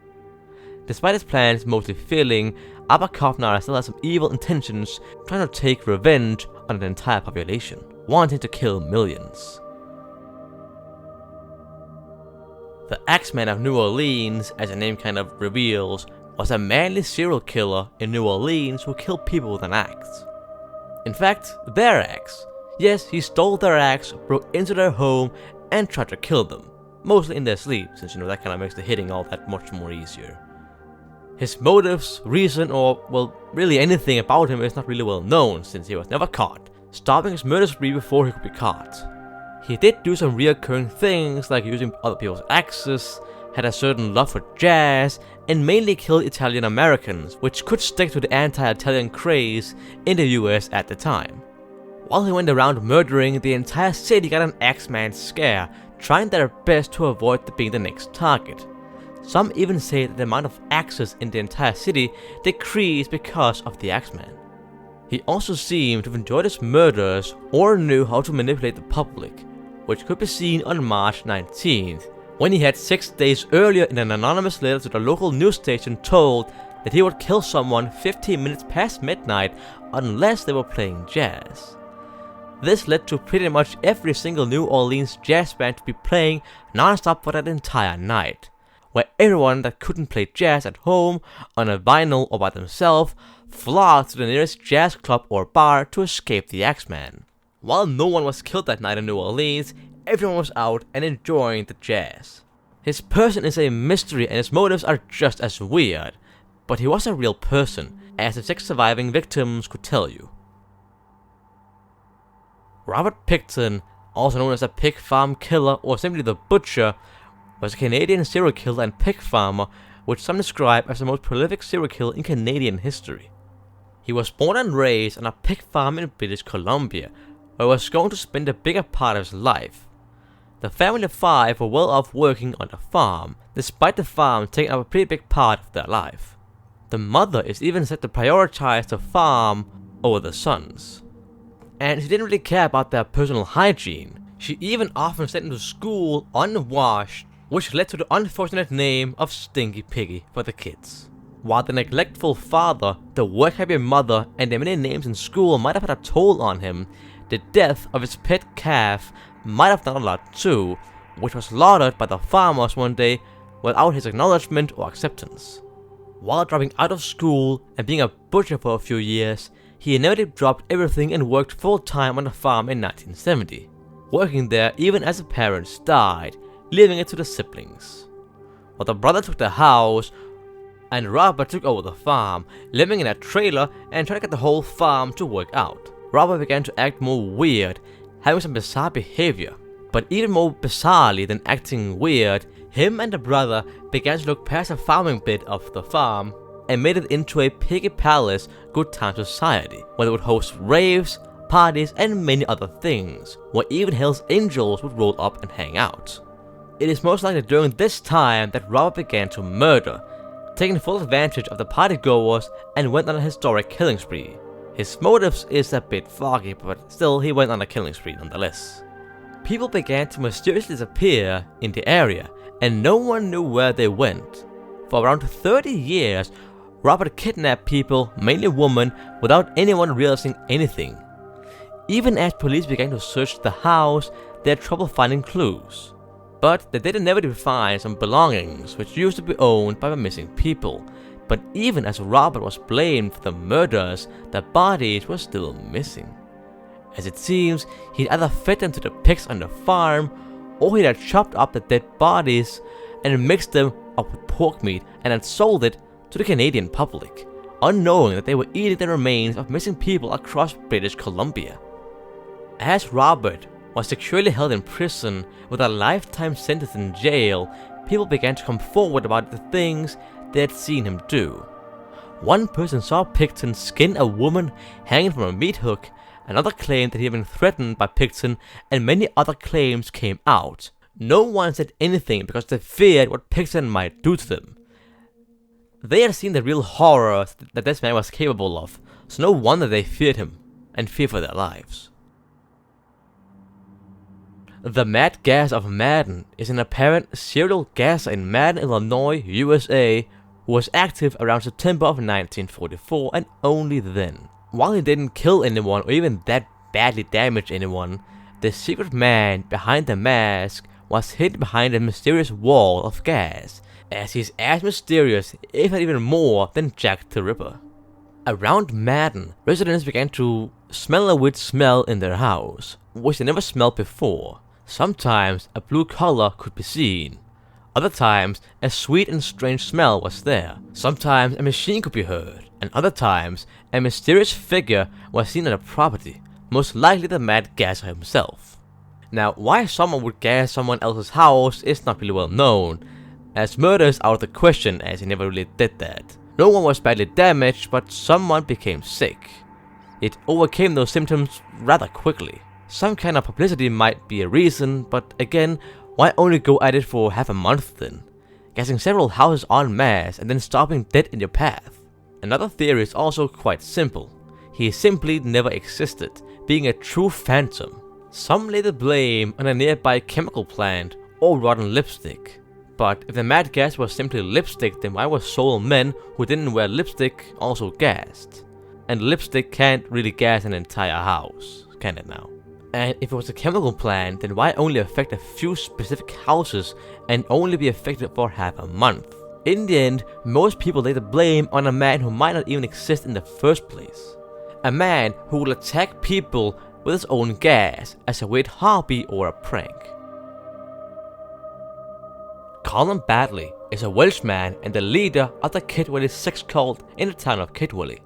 Despite his plans mostly failing, Abba Kovnar still had some evil intentions, trying to take revenge on the entire population, wanting to kill millions. The Axeman of New Orleans, as the name kind of reveals, was a manly serial killer in New Orleans who killed people with an axe. In fact, their axe. Yes, he stole their axe, broke into their home, and tried to kill them. Mostly in their sleep, since that kind of makes the hitting all that much more easier. His motives, reason, or, well, really anything about him is not really well known, since he was never caught, stopping his murder spree before he could be caught. He did do some reoccurring things, like using other people's axes, had a certain love for jazz, and mainly killed Italian Americans, which could stick to the anti-Italian craze in the US at the time. While he went around murdering, the entire city got an Axeman scare, trying their best to avoid being the next target. Some even say that the amount of axes in the entire city decreased because of the Axeman. He also seemed to have enjoyed his murders or knew how to manipulate the public, which could be seen on March 19th, when he had 6 days earlier in an anonymous letter to the local news station told that he would kill someone 15 minutes past midnight unless they were playing jazz. This led to pretty much every single New Orleans jazz band to be playing non-stop for that entire night, where everyone that couldn't play jazz at home, on a vinyl or by themselves, flocked to the nearest jazz club or bar to escape the Axeman. While no one was killed that night in New Orleans, everyone was out and enjoying the jazz. His person is a mystery and his motives are just as weird, but he was a real person, as the 6 surviving victims could tell you. Robert Pickton, also known as a pig farm killer or simply the Butcher, was a Canadian serial killer and pig farmer, which some describe as the most prolific serial killer in Canadian history. He was born and raised on a pig farm in British Columbia, where he was going to spend a bigger part of his life. The family of 5 were well off working on the farm, despite the farm taking up a pretty big part of their life. The mother is even said to prioritize the farm over the sons. And she didn't really care about their personal hygiene. She even often sent them to school unwashed, which led to the unfortunate name of Stinky Piggy for the kids. While the neglectful father, the work-happy mother, and the many names in school might have had a toll on him, the death of his pet calf might have done a lot too, which was slaughtered by the farmers one day without his acknowledgement or acceptance. While dropping out of school and being a butcher for a few years, he inevitably dropped everything and worked full-time on the farm in 1970, working there even as his parents died, leaving it to the siblings. While the brother took the house, and Robert took over the farm, living in a trailer and trying to get the whole farm to work out. Robert began to act more weird, having some bizarre behavior. But even more bizarrely than acting weird, him and the brother began to look past the farming bit of the farm and made it into a piggy palace good time society, where they would host raves, parties, and many other things, where even Hell's Angels would roll up and hang out. It is most likely during this time that Robert began to murder, taking full advantage of the partygoers and went on a historic killing spree. His motives is a bit foggy, but still he went on a killing spree nonetheless. People began to mysteriously disappear in the area, and no one knew where they went. For around 30 years, Robert kidnapped people, mainly women, without anyone realizing anything. Even as police began to search the house, they had trouble finding clues. But they did inevitably find some belongings which used to be owned by the missing people. But even as Robert was blamed for the murders, the bodies were still missing. As it seems, he'd either fed them to the pigs on the farm, or he'd had chopped up the dead bodies and mixed them up with pork meat and had sold it to the Canadian public, unknowing that they were eating the remains of missing people across British Columbia. As Robert was securely held in prison with a lifetime sentence in jail, people began to come forward about the things they had seen him do. One person saw Pickton skin a woman hanging from a meat hook, another claimed that he had been threatened by Pickton, and many other claims came out. No one said anything because they feared what Pickton might do to them. They had seen the real horrors that this man was capable of, so no wonder they feared him, and feared for their lives. The Mad Gas of Madden is an apparent serial gasser in Madden, Illinois, USA, who was active around September of 1944 and only then. While he didn't kill anyone or even that badly damage anyone, the secret man behind the mask was hidden behind a mysterious wall of gas, as he's as mysterious, if not even more, than Jack the Ripper. Around Madden, residents began to smell a weird smell in their house, which they never smelled before. Sometimes a blue color could be seen. Other times, a sweet and strange smell was there. Sometimes a machine could be heard, and other times, a mysterious figure was seen at a property, most likely the mad gasser himself. Now, why someone would gas someone else's house is not really well known, as murder is out of the question as he never really did that. No one was badly damaged, but someone became sick. It overcame those symptoms rather quickly. Some kind of publicity might be a reason, but again, why only go at it for half a month then? Gassing several houses en masse and then stopping dead in your path. Another theory is also quite simple. He simply never existed, being a true phantom. Some lay the blame on a nearby chemical plant or rotten lipstick. But if the mad gas was simply lipstick, then why were sole men who didn't wear lipstick also gassed? And lipstick can't really gas an entire house, can it now? And if it was a chemical plant, then why only affect a few specific houses and only be affected for half a month? In the end, most people lay the blame on a man who might not even exist in the first place. A man who will attack people with his own gas as a weird hobby or a prank. Colin Badley is a Welshman and the leader of the Kidwelly sex cult in the town of Kidwelly.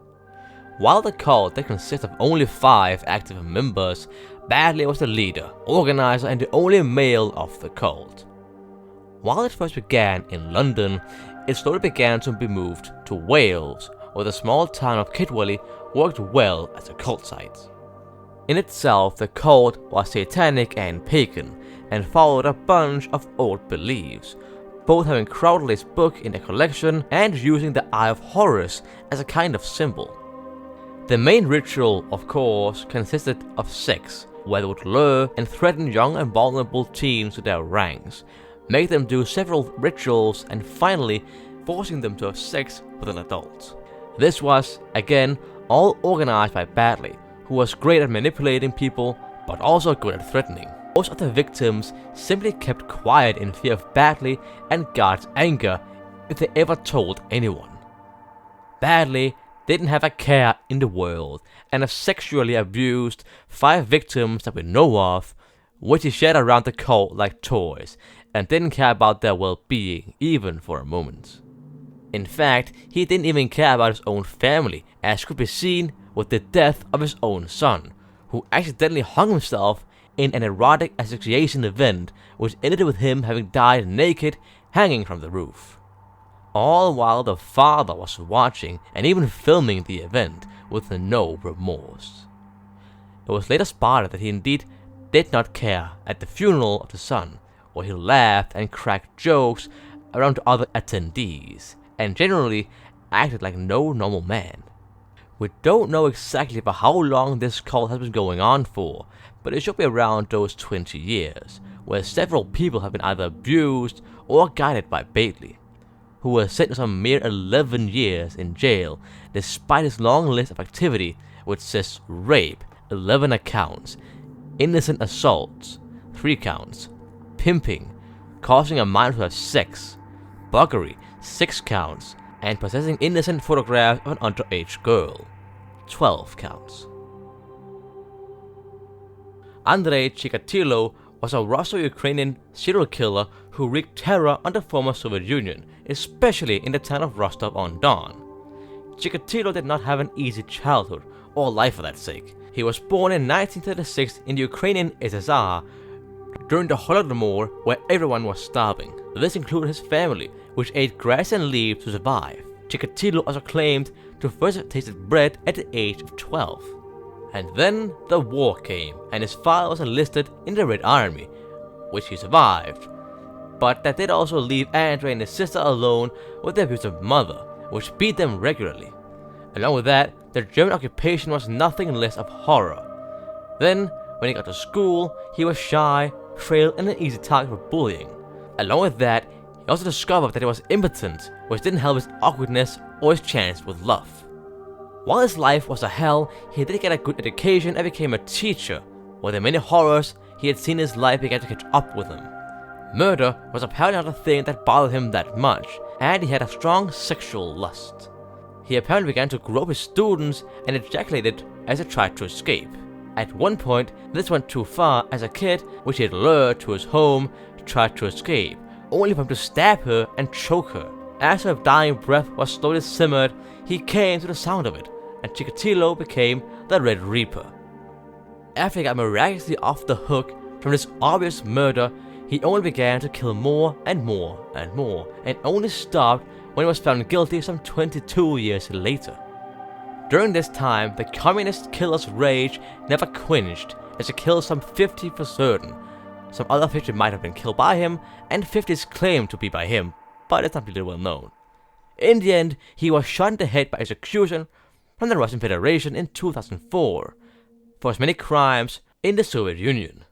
While the cult that consists of only 5 active members, Badley was the leader, organizer, and the only male of the cult. While it first began in London, it slowly began to be moved to Wales, where the small town of Kidwelly worked well as a cult site. In itself, the cult was satanic and pagan, and followed a bunch of old beliefs, both having Crowley's book in their collection and using the Eye of Horus as a kind of symbol. The main ritual, of course, consisted of sex, where they would lure and threaten young and vulnerable teens to their ranks, make them do several rituals, and finally forcing them to have sex with an adult. This was, again, all organized by Badley, who was great at manipulating people, but also good at threatening. Most of the victims simply kept quiet in fear of Badley and God's anger if they ever told anyone. Badley didn't have a care in the world and have sexually abused 5 victims that we know of, which he shared around the cult like toys, and didn't care about their well-being even for a moment. In fact, he didn't even care about his own family, as could be seen with the death of his own son, who accidentally hung himself in an erotic asphyxiation event which ended with him having died naked, hanging from the roof. All while the father was watching and even filming the event with no remorse. It was later spotted that he indeed did not care at the funeral of the son, where he laughed and cracked jokes around other attendees, and generally acted like no normal man. We don't know exactly for how long this cult has been going on for, but it should be around those 20 years, where several people have been either abused or guided by Badley, who was sentenced to a mere 11 years in jail despite his long list of activity which says rape, 11 accounts, innocent assaults, 3 counts, pimping, causing a minor to have sex, buggery, 6 counts, and possessing innocent photographs of an underage girl, 12 counts. Andrei Chikatilo was a Russo-Ukrainian serial killer who wreaked terror on the former Soviet Union, especially in the town of Rostov-on-Don. Chikatilo did not have an easy childhood, or life for that sake. He was born in 1936 in the Ukrainian SSR during the Holodomor, where everyone was starving. This included his family, which ate grass and leaves to survive. Chikatilo also claimed to first have tasted bread at the age of 12. And then the war came, and his father was enlisted in the Red Army, which he survived. But that did also leave Andrei and his sister alone with their abusive mother, which beat them regularly. Along with that, the German occupation was nothing less of horror. Then, when he got to school, he was shy, frail, and an easy target for bullying. Along with that, he also discovered that he was impotent, which didn't help his awkwardness or his chance with love. While his life was a hell, he did get a good education and became a teacher, where the many horrors he had seen in his life began to catch up with him. Murder was apparently not a thing that bothered him that much, and he had a strong sexual lust. He apparently began to grope his students and ejaculated as he tried to escape. At one point, this went too far as a kid, which he had lured to his home, tried to escape, only for him to stab her and choke her. As her dying breath was slowly simmered, he came to the sound of it, and Chikatilo became the Red Reaper. After he got miraculously off the hook from this obvious murder, he only began to kill more and more and more, and only stopped when he was found guilty some 22 years later. During this time, the communist killer's rage never quenched, as he killed some 50 for certain. Some other 50 might have been killed by him, and 50 is claimed to be by him, but it's not really well known. In the end, he was shot in the head by execution from the Russian Federation in 2004 for his many crimes in the Soviet Union.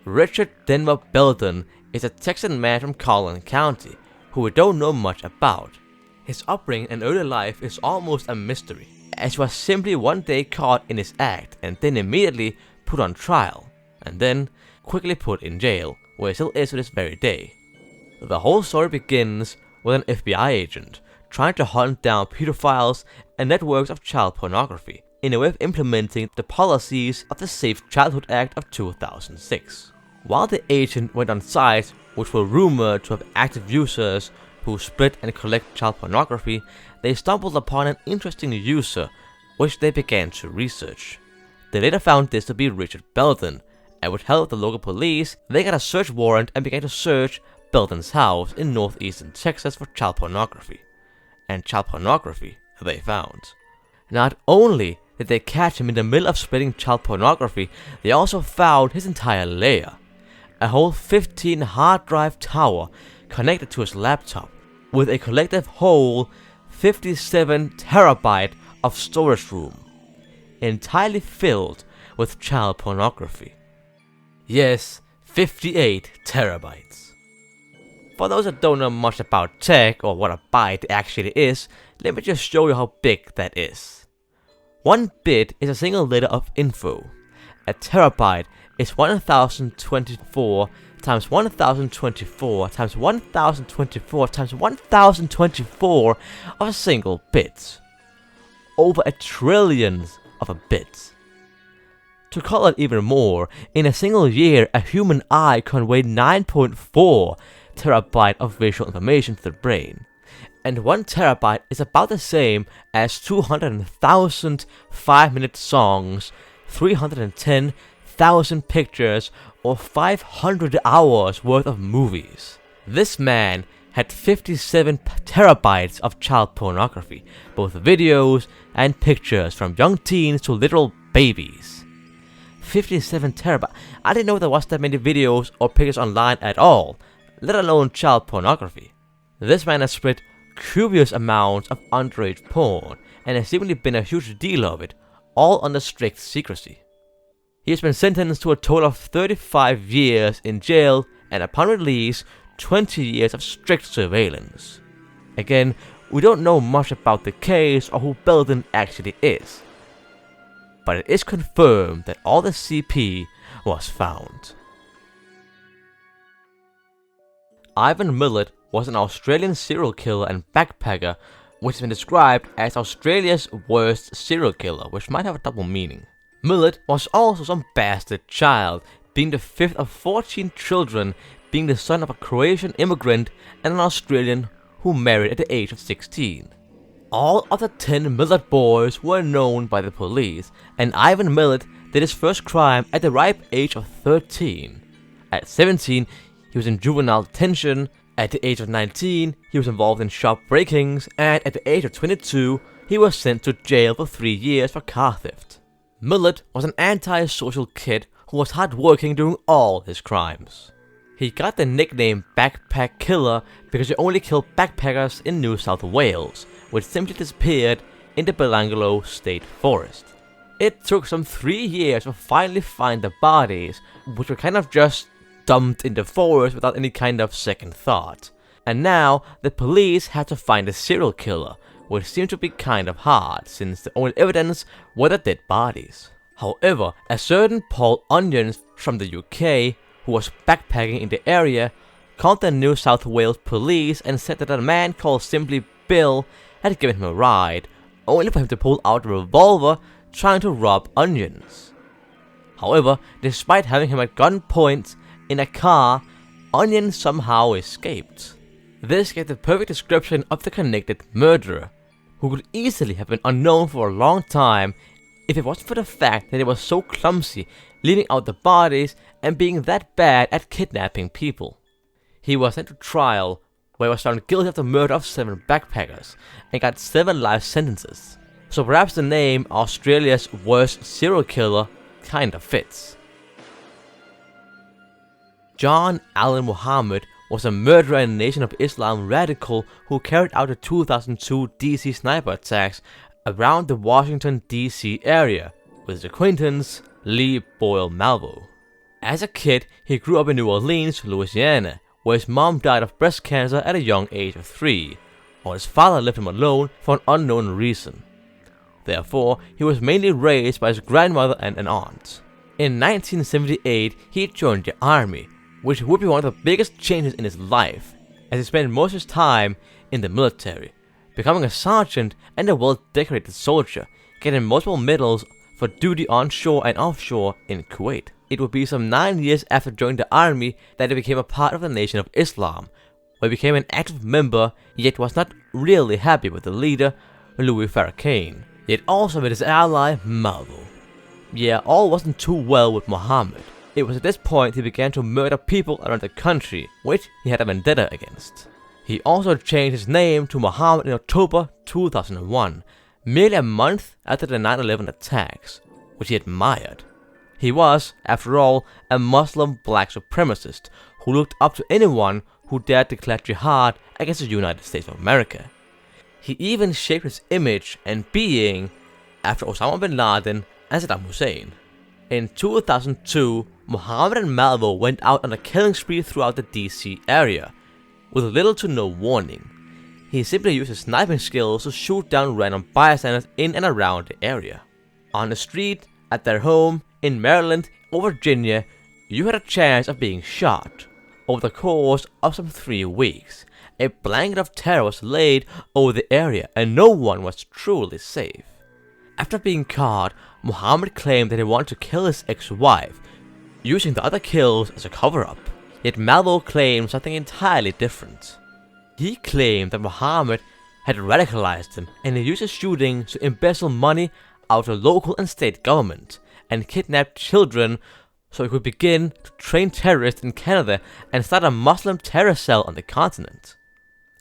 Richard Denver Belden is a Texan man from Collin County, who we don't know much about. His upbringing and early life is almost a mystery, as he was simply one day caught in his act and then immediately put on trial, and then quickly put in jail, where he still is to this very day. The whole story begins with an FBI agent trying to hunt down pedophiles and networks of child pornography in a way of implementing the policies of the Safe Childhood Act of 2006. While the agent went on sites which were rumored to have active users who split and collect child pornography, they stumbled upon an interesting user which they began to research. They later found this to be Richard Belden, and with help of the local police, they got a search warrant and began to search Belden's house in northeastern Texas for child pornography. And child pornography they found. Not only did they catch him in the middle of spreading child pornography, they also found his entire lair. A whole 15 hard drive tower connected to his laptop, with a collective whole 57 terabyte of storage room, entirely filled with child pornography. Yes, 58 terabytes. For those that don't know much about tech or what a byte actually is, let me just show you how big that is. One bit is a single letter of info. A terabyte is 1024 times 1024 times 1024 times 1024 of a single bit. Over a trillion of a bit. To call it even more, in a single year, a human eye conveyed 9.4 terabyte of visual information to the brain. And 1 terabyte is about the same as 200,000 5-minute songs, 310,000 pictures, or 500 hours worth of movies. This man had 57 terabytes of child pornography, both videos and pictures from young teens to literal babies. 57 terabytes. I didn't know there was that many videos or pictures online at all, let alone child pornography. This man has spread copious amounts of underage porn, and has seemingly been a huge deal of it, all under strict secrecy. He has been sentenced to a total of 35 years in jail, and upon release, 20 years of strict surveillance. Again, we don't know much about the case or who Belden actually is, but it is confirmed that all the CP was found. Ivan Millet was an Australian serial killer and backpacker, which has been described as Australia's worst serial killer, which might have a double meaning. Millet was also some bastard child, being the 5th of 14 children, being the son of a Croatian immigrant and an Australian who married at the age of 16. All of the 10 Millet boys were known by the police, and Ivan Millet did his first crime at the ripe age of 13. At 17, he was in juvenile detention. At the age of 19, he was involved in shop breakings, and at the age of 22, he was sent to jail for 3 years for car theft. Millet was an antisocial kid who was hardworking during all his crimes. He got the nickname Backpack Killer because he only killed backpackers in New South Wales, which simply disappeared in the Belanglo State Forest. It took some 3 years to finally find the bodies, which were kind of just dumped in the forest without any kind of second thought. And now, the police had to find a serial killer, which seemed to be kind of hard, since the only evidence were the dead bodies. However, a certain Paul Onions from the UK, who was backpacking in the area, called the New South Wales police and said that a man called simply Bill had given him a ride, only for him to pull out a revolver trying to rob Onions. However, despite having him at gunpoint in a car, Onion somehow escaped. This gave the perfect description of the connected murderer, who could easily have been unknown for a long time if it wasn't for the fact that he was so clumsy leaving out the bodies and being that bad at kidnapping people. He was sent to trial, where he was found guilty of the murder of 7 backpackers and got 7 life sentences. So perhaps the name Australia's worst serial killer kinda fits. John Allen Muhammad was a murderer and Nation of Islam radical who carried out the 2002 DC sniper attacks around the Washington DC area with his acquaintance Lee Boyle Malvo. As a kid, he grew up in New Orleans, Louisiana, where his mom died of breast cancer at a young age of 3, while his father left him alone for an unknown reason. Therefore, he was mainly raised by his grandmother and an aunt. In 1978, he joined the army, which would be one of the biggest changes in his life, as he spent most of his time in the military, becoming a sergeant and a well-decorated soldier, getting multiple medals for duty onshore and offshore in Kuwait. It would be some 9 years after joining the army that he became a part of the Nation of Islam, where he became an active member, yet was not really happy with the leader, Louis Farrakhan, yet also with his ally, Malvo. Yeah, all wasn't too well with Muhammad. It was at this point he began to murder people around the country, which he had a vendetta against. He also changed his name to Muhammad in October 2001, merely a month after the 9/11 attacks, which he admired. He was, after all, a Muslim black supremacist who looked up to anyone who dared declare jihad against the United States of America. He even shaped his image and being after Osama bin Laden and Saddam Hussein. In 2002, Muhammad and Malvo went out on a killing spree throughout the DC area, with little to no warning. He simply used his sniping skills to shoot down random bystanders in and around the area. On the street, at their home, in Maryland or Virginia, you had a chance of being shot. Over the course of some 3 weeks, a blanket of terror was laid over the area and no one was truly safe. After being caught, Muhammad claimed that he wanted to kill his ex-wife, using the other kills as a cover-up. Yet Malvo claimed something entirely different. He claimed that Muhammad had radicalized him and he used his shootings to embezzle money out of local and state government and kidnap children so he could begin to train terrorists in Canada and start a Muslim terror cell on the continent.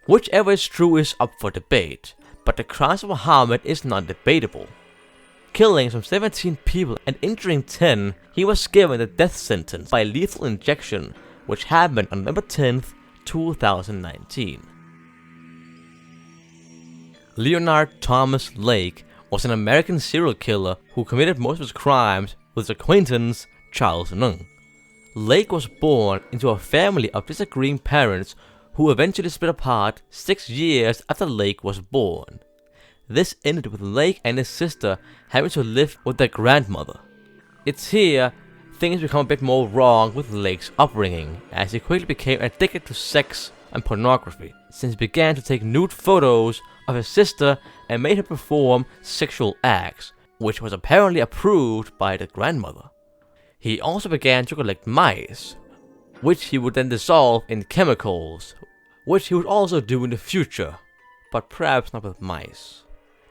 Whichever is true is up for debate, but the crimes of Muhammad is non-debatable. Killing some 17 people and injuring 10, he was given the death sentence by lethal injection, which happened on November 10th, 2019. Leonard Thomas Lake was an American serial killer who committed most of his crimes with his acquaintance Charles Nung. Lake was born into a family of disagreeing parents who eventually split apart 6 years after Lake was born. This ended with Lake and his sister having to live with their grandmother. It's here things become a bit more wrong with Lake's upbringing, as he quickly became addicted to sex and pornography, since he began to take nude photos of his sister and made her perform sexual acts, which was apparently approved by the grandmother. He also began to collect mice, which he would then dissolve in chemicals, which he would also do in the future, but perhaps not with mice.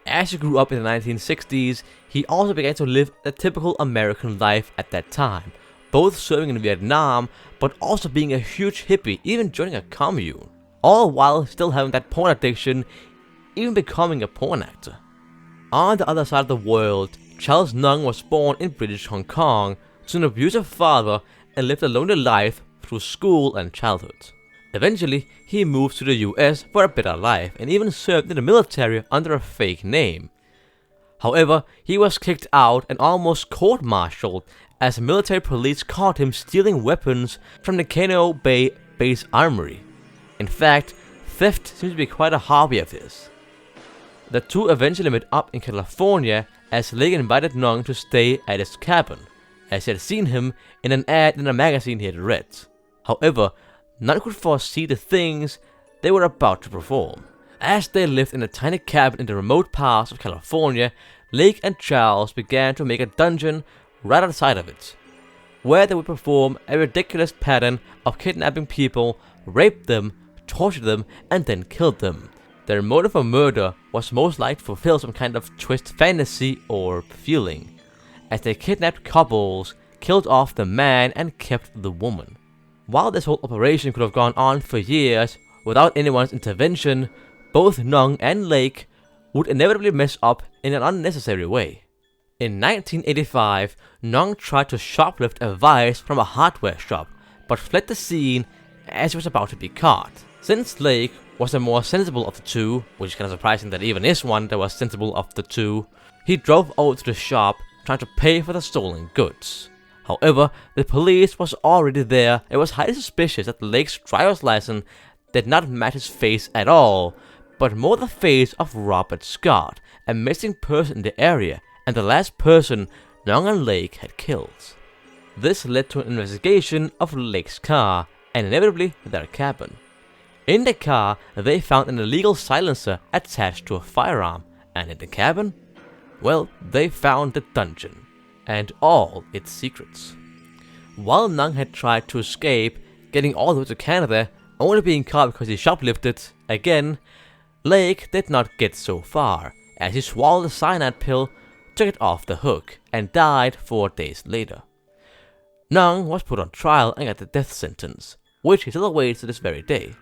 As he grew up in the 1960s, he also began to live a typical American life at that time, both serving in Vietnam, but also being a huge hippie, even joining a commune, all while still having that porn addiction, even becoming a porn actor. On the other side of the world, Charles Nung was born in British Hong Kong to an abusive father and lived a lonely life through school and childhood. Eventually, he moved to the US for a better life and even served in the military under a fake name. However, he was kicked out and almost court-martialed as military police caught him stealing weapons from the Kano Bay base armory. In fact, theft seems to be quite a hobby of his. The two eventually met up in California as Lake invited Nung to stay at his cabin, as he had seen him in an ad in a magazine he had read. However, none could foresee the things they were about to perform. As they lived in a tiny cabin in the remote parts of California, Lake and Charles began to make a dungeon right outside of it, where they would perform a ridiculous pattern of kidnapping people, rape them, torture them, and then kill them. Their motive for murder was most likely to fulfill some kind of twist fantasy or feeling, as they kidnapped couples, killed off the man, and kept the woman. While this whole operation could have gone on for years without anyone's intervention, both Nung and Lake would inevitably mess up in an unnecessary way. In 1985, Nung tried to shoplift a vise from a hardware shop, but fled the scene as he was about to be caught. Since Lake was the more sensible of the two, which is kind of surprising that even is one that was sensible of the two, he drove over to the shop trying to pay for the stolen goods. However, the police was already there and was highly suspicious that Lake's driver's license did not match his face at all, but more the face of Robert Scott, a missing person in the area, and the last person Nung and Lake had killed. This led to an investigation of Lake's car, and inevitably their cabin. In the car, they found an illegal silencer attached to a firearm, and in the cabin, well, they found the dungeon, and all its secrets. While Nung had tried to escape, getting all the way to Canada, only being caught because he shoplifted again, Lake did not get so far, as he swallowed a cyanide pill, took it off the hook, and died 4 days later. Nung was put on trial and got the death sentence, which he still awaits to this very day.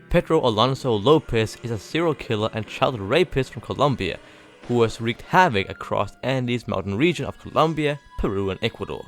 Pedro Alonso Lopez is a serial killer and child rapist from Colombia who has wreaked havoc across the Andes mountain region of Colombia, Peru, and Ecuador.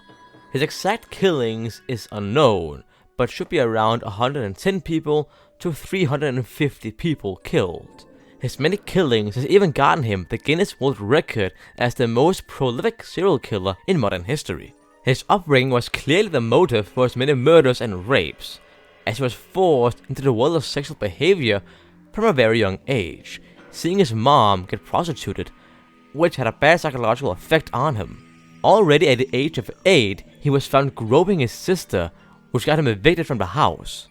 His exact killings is unknown, but should be around 110 people to 350 people killed. His many killings has even gotten him the Guinness World Record as the most prolific serial killer in modern history. His upbringing was clearly the motive for his many murders and rapes, as he was forced into the world of sexual behavior from a very young age, seeing his mom get prostituted, which had a bad psychological effect on him. Already at the age of 8, he was found groping his sister, which got him evicted from the house.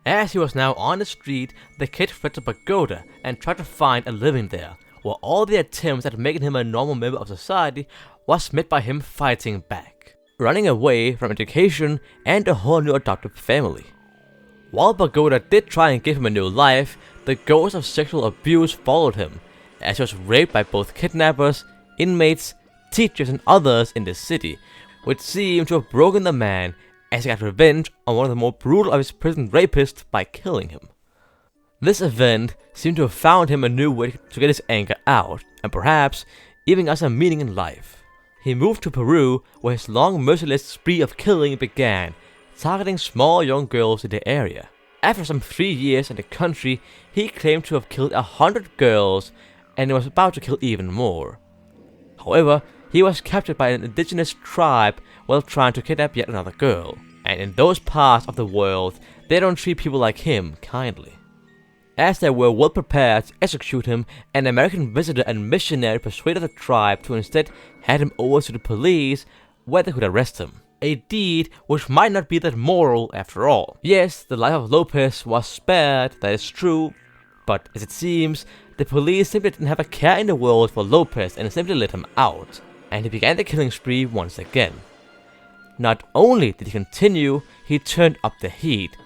As he was now on the street, the kid fled to Pagoda and tried to find a living there, where all the attempts at making him a normal member of society was met by him fighting back, running away from education and a whole new adoptive family. While Pagoda did try and give him a new life, the ghost of sexual abuse followed him, as he was raped by both kidnappers, inmates, teachers, and others in the city, which seemed to have broken the man as he got revenge on one of the more brutal of his prison rapists by killing him. This event seemed to have found him a new way to get his anger out, and perhaps even got some meaning in life. He moved to Peru, where his long merciless spree of killing began, targeting small young girls in the area. After some 3 years in the country, he claimed to have killed 100 girls, and was about to kill even more. However, he was captured by an indigenous tribe while trying to kidnap yet another girl, and in those parts of the world, they don't treat people like him kindly. As they were well prepared to execute him, an American visitor and missionary persuaded the tribe to instead hand him over to the police, where they could arrest him. A deed which might not be that moral after all. Yes, the life of Lopez was spared, that is true, but as it seems, the police simply didn't have a care in the world for Lopez and simply let him out, and he began the killing spree once again. Not only did he continue, he turned up the heat.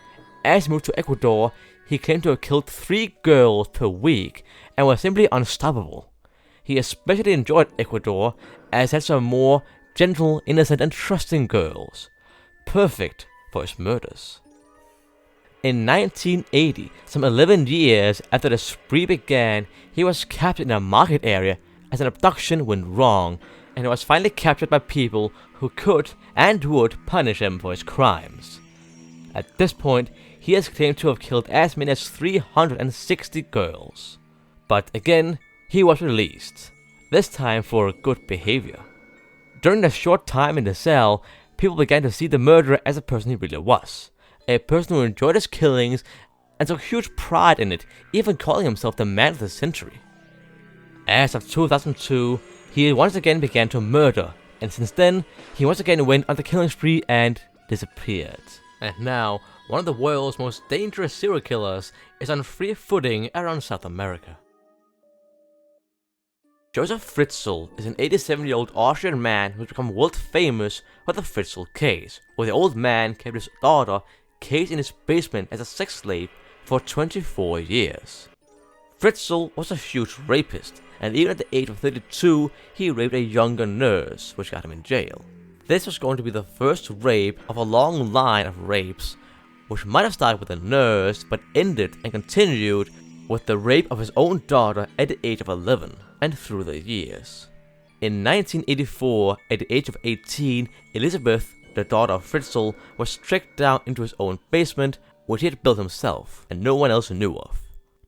As he moved to Ecuador, he claimed to have killed 3 girls per week and was simply unstoppable. He especially enjoyed Ecuador, as it had some more gentle, innocent, and trusting girls, perfect for his murders. In 1980, some 11 years after the spree began, he was captured in a market area as an abduction went wrong, and he was finally captured by people who could and would punish him for his crimes. At this point, he has claimed to have killed as many as 360 girls. But again, he was released, this time for good behavior. During the short time in the cell, people began to see the murderer as a person he really was. A person who enjoyed his killings and took huge pride in it, even calling himself the man of the century. As of 2002, he once again began to murder, and since then, he once again went on the killing spree and disappeared. And now, one of the world's most dangerous serial killers is on free footing around South America. Josef Fritzl is an 87-year-old Austrian man who has become world famous for the Fritzl case, where the old man kept his daughter caged in his basement as a sex slave for 24 years. Fritzl was a huge rapist, and even at the age of 32, he raped a younger nurse, which got him in jail. This was going to be the first rape of a long line of rapes, which might have started with a nurse, but ended and continued with the rape of his own daughter at the age of 11, and through the years. In 1984, at the age of 18, Elizabeth, the daughter of Fritzl, was tracked down into his own basement, which he had built himself, and no one else knew of.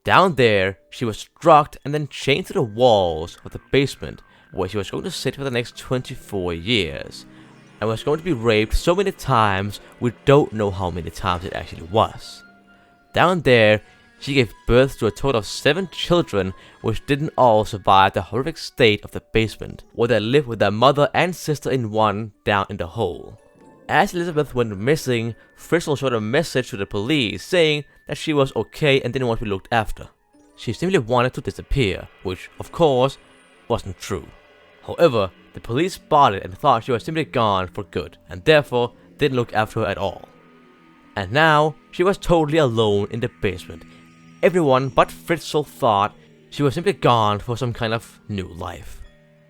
Down there, she was drugged and then chained to the walls of the basement, where she was going to sit for the next 24 years, and was going to be raped so many times we don't know how many times it actually was. Down there, she gave birth to a total of 7 children, which didn't all survive the horrific state of the basement, where they lived with their mother and sister in one down in the hole. As Elizabeth went missing, Fritzl showed a message to the police saying that she was okay and didn't want to be looked after. She simply wanted to disappear, which, of course, wasn't true. However, the police spotted and thought she was simply gone for good, and therefore didn't look after her at all. And now, she was totally alone in the basement. Everyone but Fritzl thought she was simply gone for some kind of new life.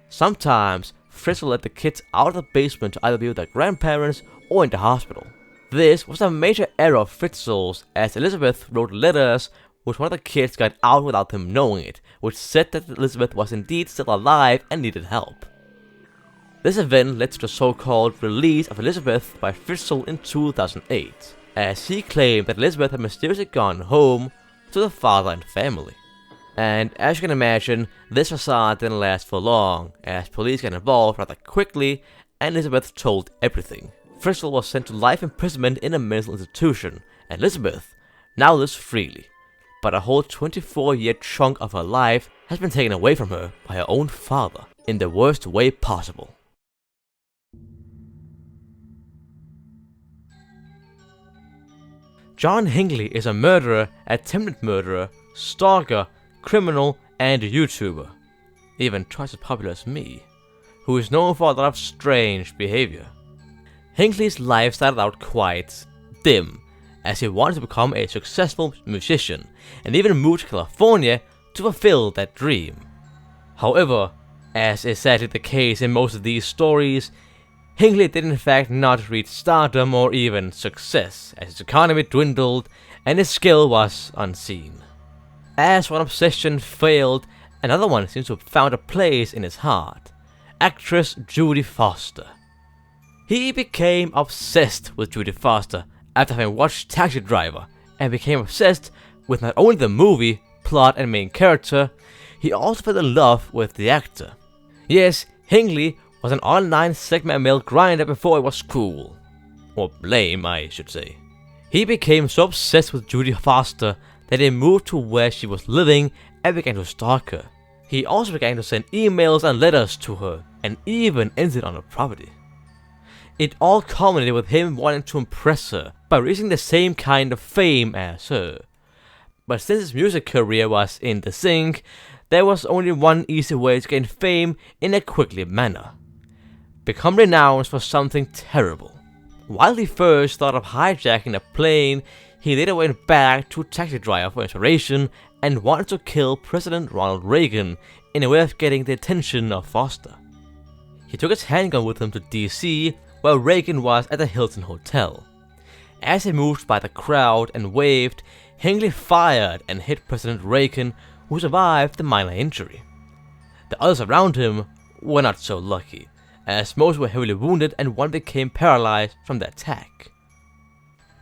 Sometimes, Fritzl let the kids out of the basement to either be with their grandparents or in the hospital. This was a major error of Fritzl's, as Elizabeth wrote letters which one of the kids got out without him knowing it, which said that Elizabeth was indeed still alive and needed help. This event led to the so-called release of Elizabeth by Fritzl in 2008, as he claimed that Elizabeth had mysteriously gone home to the father and family. And as you can imagine, this facade didn't last for long, as police got involved rather quickly and Elizabeth told everything. Fritzl was sent to life imprisonment in a mental institution, and Elizabeth now lives freely. But a whole 24-year chunk of her life has been taken away from her by her own father, in the worst way possible. John Hinckley is a murderer, attempted murderer, stalker, criminal, and YouTuber, even twice as popular as me, who is known for a lot of strange behavior. Hinckley's life started out quite dim, as he wanted to become a successful musician, and even moved to California to fulfill that dream. However, as is sadly the case in most of these stories, Hinckley did in fact not reach stardom or even success, as his economy dwindled and his skill was unseen. As one obsession failed, another one seems to have found a place in his heart: actress Jodie Foster. He became obsessed with Jodie Foster after having watched Taxi Driver, and became obsessed with not only the movie, plot, and main character, he also fell in love with the actor. Yes, Hinckley was an online Sigma male grinder before it was cool. Or lame, I should say. He became so obsessed with Jodie Foster that he moved to where she was living and began to stalk her. He also began to send emails and letters to her, and even entered on her property. It all culminated with him wanting to impress her by reaching the same kind of fame as her. But since his music career was in the sink, there was only one easy way to gain fame in a quickly manner: become renowned for something terrible. While he first thought of hijacking a plane, he later went back to Taxi Driver for inspiration and wanted to kill President Ronald Reagan in a way of getting the attention of Foster. He took his handgun with him to DC, where Reagan was at the Hilton Hotel. As he moved by the crowd and waved, Hinckley fired and hit President Reagan, who survived the minor injury. The others around him were not so lucky, as most were heavily wounded and one became paralyzed from the attack.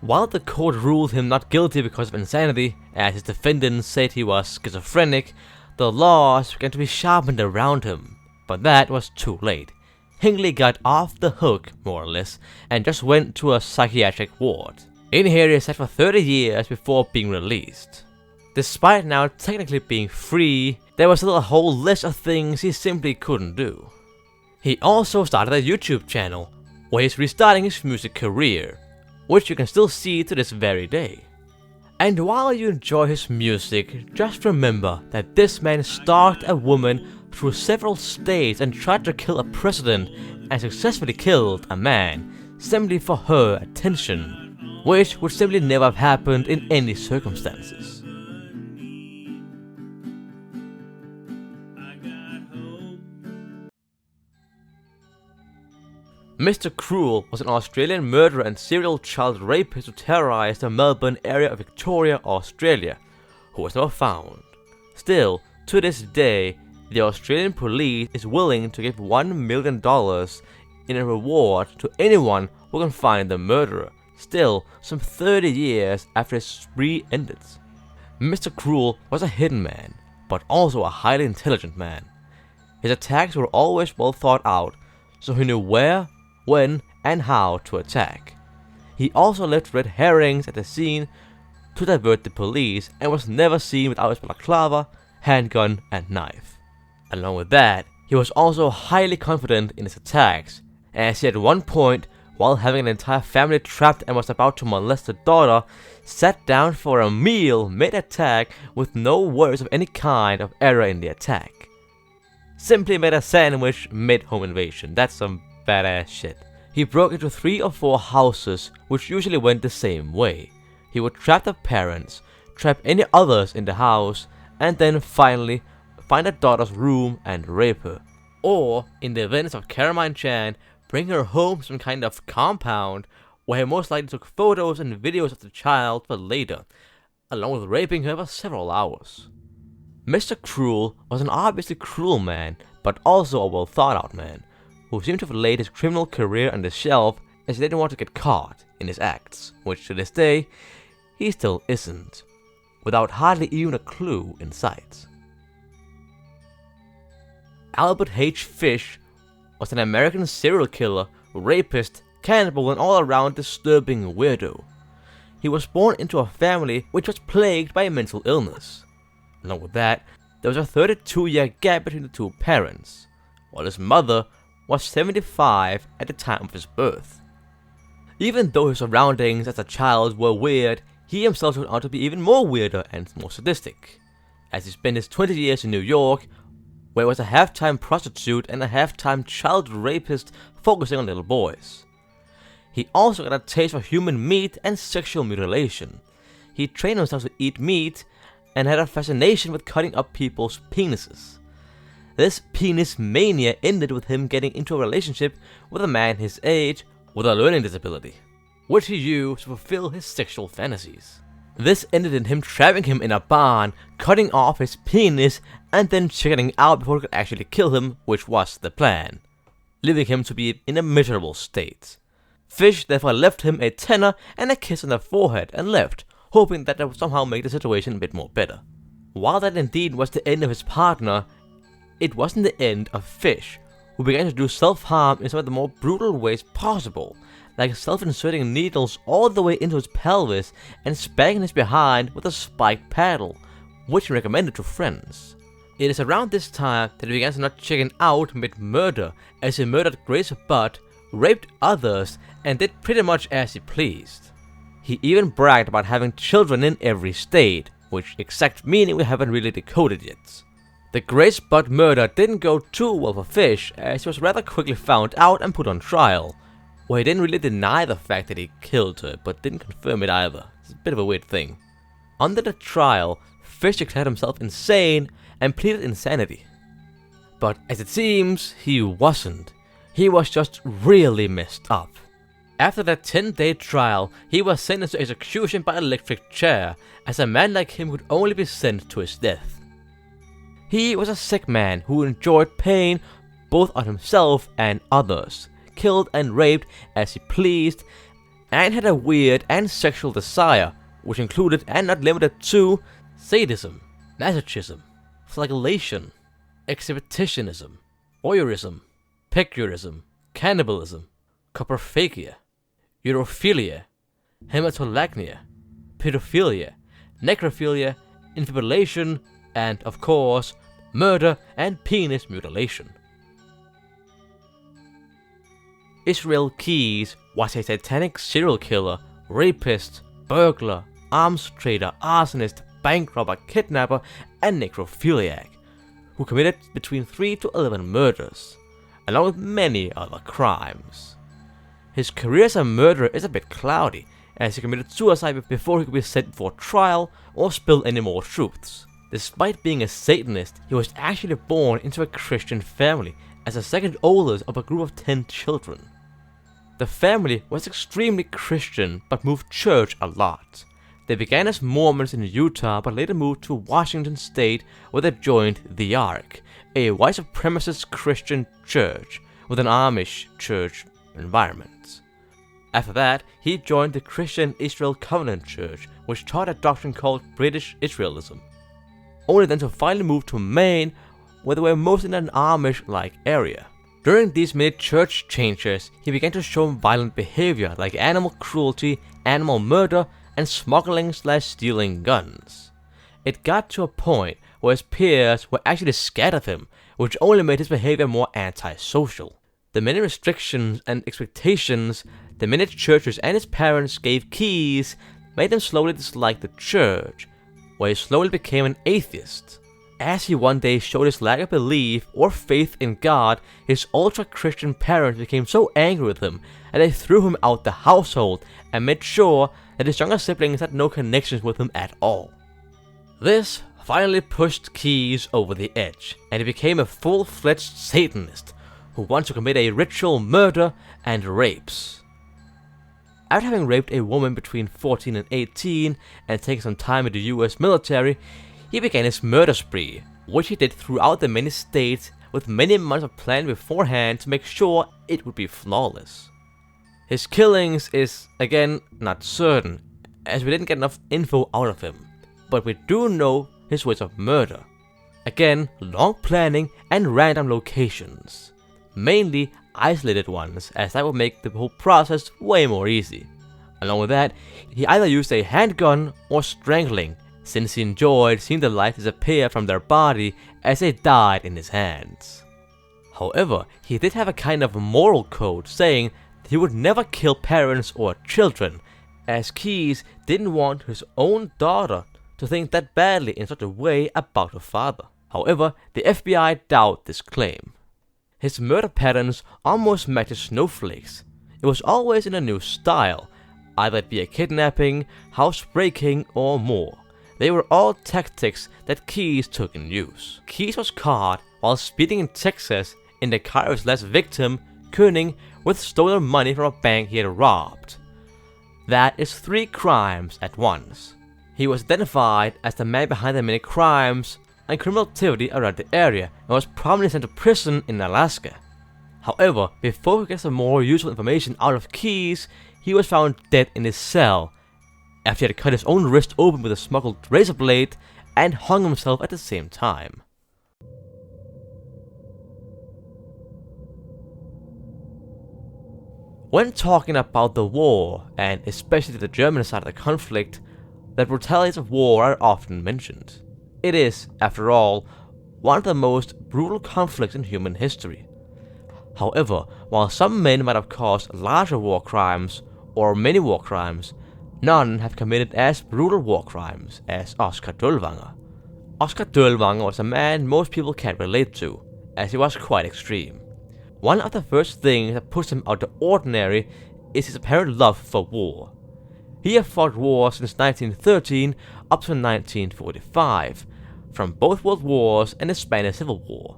While the court ruled him not guilty because of insanity, as his defendants said he was schizophrenic, the laws began to be sharpened around him, but that was too late. Hinckley got off the hook, more or less, and just went to a psychiatric ward. In here he sat for 30 years before being released. Despite now technically being free, there was still a whole list of things he simply couldn't do. He also started a YouTube channel, where he's restarting his music career, which you can still see to this very day. And while you enjoy his music, just remember that this man stalked a woman through several states and tried to kill a president and successfully killed a man simply for her attention, which would simply never have happened in any circumstances. Mr. Cruel was an Australian murderer and serial child rapist who terrorized the Melbourne area of Victoria, Australia, who was never found. Still, to this day, the Australian police is willing to give $1 million in a reward to anyone who can find the murderer, still some 30 years after his spree ended. Mr. Cruel was a hidden man, but also a highly intelligent man. His attacks were always well thought out, so he knew where, when, and how to attack. He also left red herrings at the scene to divert the police and was never seen without his balaclava, handgun, and knife. Along with that, he was also highly confident in his attacks, as he at one point, while having an entire family trapped and was about to molest the daughter, sat down for a meal mid-attack with no worries of any kind of error in the attack. Simply made a sandwich mid-home invasion. That's some badass shit. He broke into 3 or 4 houses, which usually went the same way. He would trap the parents, trap any others in the house, and then finally find the daughter's room and rape her. Or, in the events of Carmine Chan, bring her home to some kind of compound where he most likely took photos and videos of the child for later, along with raping her for several hours. Mr. Cruel was an obviously cruel man, but also a well thought out man, who seemed to have laid his criminal career on the shelf as he didn't want to get caught in his acts, which to this day, he still isn't, without hardly even a clue in sight. Albert H. Fish was an American serial killer, rapist, cannibal, and all-around disturbing weirdo. He was born into a family which was plagued by mental illness. Along with that, there was a 32-year gap between the two parents, while his mother was 75 at the time of his birth. Even though his surroundings as a child were weird, he himself turned out to be even more weirder and more sadistic, as he spent his 20 years in New York, where he was a half-time prostitute and a half-time child rapist focusing on little boys. He also got a taste for human meat and sexual mutilation. He trained himself to eat meat and had a fascination with cutting up people's penises. This penis mania ended with him getting into a relationship with a man his age with a learning disability, which he used to fulfill his sexual fantasies. This ended in him trapping him in a barn, cutting off his penis, and then chickening out before he could actually kill him, which was the plan, leaving him to be in a miserable state. Fish therefore left him a tenner and a kiss on the forehead and left, hoping that would somehow make the situation a bit more better. While that indeed was the end of his partner, it wasn't the end of Fish, who began to do self-harm in some of the more brutal ways possible, like self-inserting needles all the way into his pelvis and spanking his behind with a spiked paddle, which he recommended to friends. It is around this time that he began to not chicken out mid-murder, as he murdered Grace Butt, raped others, and did pretty much as he pleased. He even bragged about having children in every state, which exact meaning we haven't really decoded yet. The Grace Butt murder didn't go too well for Fish, as he was rather quickly found out and put on trial, where he didn't really deny the fact that he killed her, but didn't confirm it either. It's a bit of a weird thing. Under the trial, Fish declared himself insane and pleaded insanity. But as it seems, he wasn't. He was just really messed up. After that 10-day trial, he was sentenced to execution by electric chair, as a man like him could only be sent to his death. He was a sick man who enjoyed pain both on himself and others, killed and raped as he pleased, and had a weird and sexual desire, which included and not limited to sadism, masochism, flagellation, exhibitionism, voyeurism, picurism, cannibalism, coprophagia, urophilia, hematolagnia, pedophilia, necrophilia, infibulation, and, of course, murder and penis mutilation. Israel Keyes was a satanic serial killer rapist, burglar, arms trader, arsonist, bank robber, kidnapper, and necrophiliac, who committed between 3 to 11 murders, along with many other crimes. His career as a murderer is a bit cloudy, as he committed suicide before he could be sent for trial or spill any more truths. Despite being a Satanist, he was actually born into a Christian family as the second oldest of a group of 10 children. The family was extremely Christian but moved church a lot. They began as Mormons in Utah but later moved to Washington State, where they joined the Ark, a white supremacist Christian church with an Amish church environment. After that, he joined the Christian Israel Covenant Church, which taught a doctrine called British Israelism, only then to finally move to Maine, where they were mostly in an Amish-like area. During these many church changes, he began to show violent behavior like animal cruelty, animal murder, and smuggling/stealing guns. It got to a point where his peers were actually scared of him, which only made his behavior more antisocial. The many restrictions and expectations the many churches and his parents gave Keys made him slowly dislike the church, where he slowly became an atheist. As he one day showed his lack of belief or faith in God, his ultra-Christian parents became so angry with him that they threw him out the household and made sure that his younger siblings had no connections with him at all. This finally pushed Keys over the edge, and he became a full-fledged Satanist who wanted to commit a ritual murder and rapes. After having raped a woman between 14 and 18 and taken some time in the US military, he began his murder spree, which he did throughout the many states with many months of planning beforehand to make sure it would be flawless. His killings is, again, not certain, as we didn't get enough info out of him, but we do know his ways of murder. Again, long planning and random locations. Mainly isolated ones, as that would make the whole process way more easy. Along with that, he either used a handgun or strangling, since he enjoyed seeing the life disappear from their body as they died in his hands. However, he did have a kind of moral code saying that he would never kill parents or children, as Keys didn't want his own daughter to think that badly in such a way about her father. However, the FBI doubt this claim. His murder patterns almost matched snowflakes. It was always in a new style, either it be a kidnapping, housebreaking, or more. They were all tactics that Keys took in use. Keys was caught while speeding in Texas in the car of his last victim, Koenig, with stolen money from a bank he had robbed. That is 3 crimes at once. He was identified as the man behind the many crimes and criminal activity around the area and was promptly sent to prison in Alaska. However, before we get some more useful information out of Keys, he was found dead in his cell after he had cut his own wrist open with a smuggled razor blade and hung himself at the same time. When talking about the war, and especially the German side of the conflict, the brutalities of war are often mentioned. It is, after all, one of the most brutal conflicts in human history. However, while some men might have caused larger war crimes, or many war crimes, none have committed as brutal war crimes as Oscar Döllwanger. Oscar Döllwanger was a man most people can't relate to, as he was quite extreme. One of the first things that pushed him out of the ordinary is his apparent love for war. He had fought war since 1913 up to 1945, from both World Wars and the Spanish Civil War,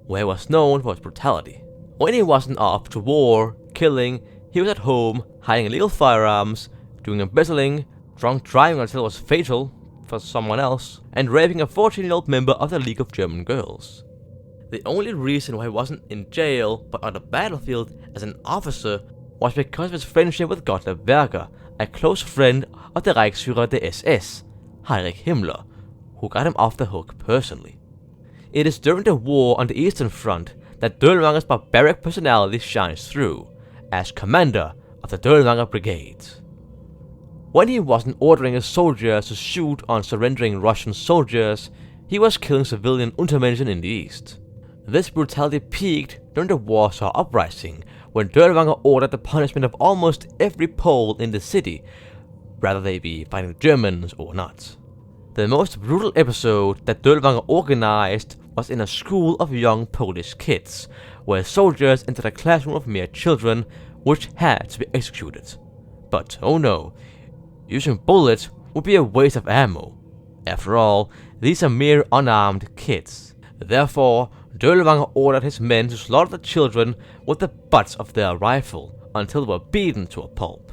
where he was known for his brutality. When he wasn't off to war, killing, he was at home, hiding illegal firearms, doing embezzling, drunk driving until it was fatal for someone else, and raping a 14-year-old member of the League of German Girls. The only reason why he wasn't in jail but on the battlefield as an officer was because of his friendship with Gottlieb Berger, a close friend of the Reichsführer des SS, Heinrich Himmler, who got him off the hook personally. It is during the war on the Eastern Front that Döllwanger's barbaric personality shines through, as commander of the Döllwanger Brigade. When he wasn't ordering his soldiers to shoot on surrendering Russian soldiers, he was killing civilian Untermenschen in the east. This brutality peaked during the Warsaw Uprising, when Deltarune ordered the punishment of almost every Pole in the city, whether they be fighting the Germans or not. The most brutal episode that Deltarune organized was in a school of young Polish kids, where soldiers entered a classroom of mere children, which had to be executed. But oh no, using bullets would be a waste of ammo. After all, these are mere unarmed kids. Therefore, Deltarune ordered his men to slaughter the children with the butts of their rifle until they were beaten to a pulp.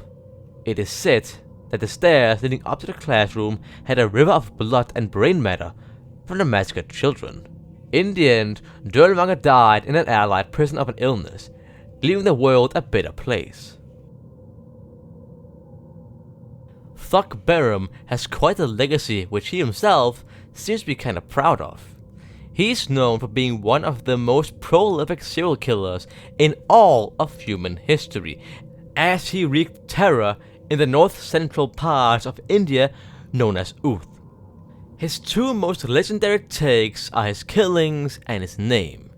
It is said that the stairs leading up to the classroom had a river of blood and brain matter from the massacred children. In the end, Deltarune died in an Allied prison of an illness, leaving the world a better place. Thug Berum has quite a legacy which he himself seems to be kinda proud of. He's known for being one of the most prolific serial killers in all of human history, as he wreaked terror in the north-central parts of India known as Uth. His two most legendary takes are his killings and his name.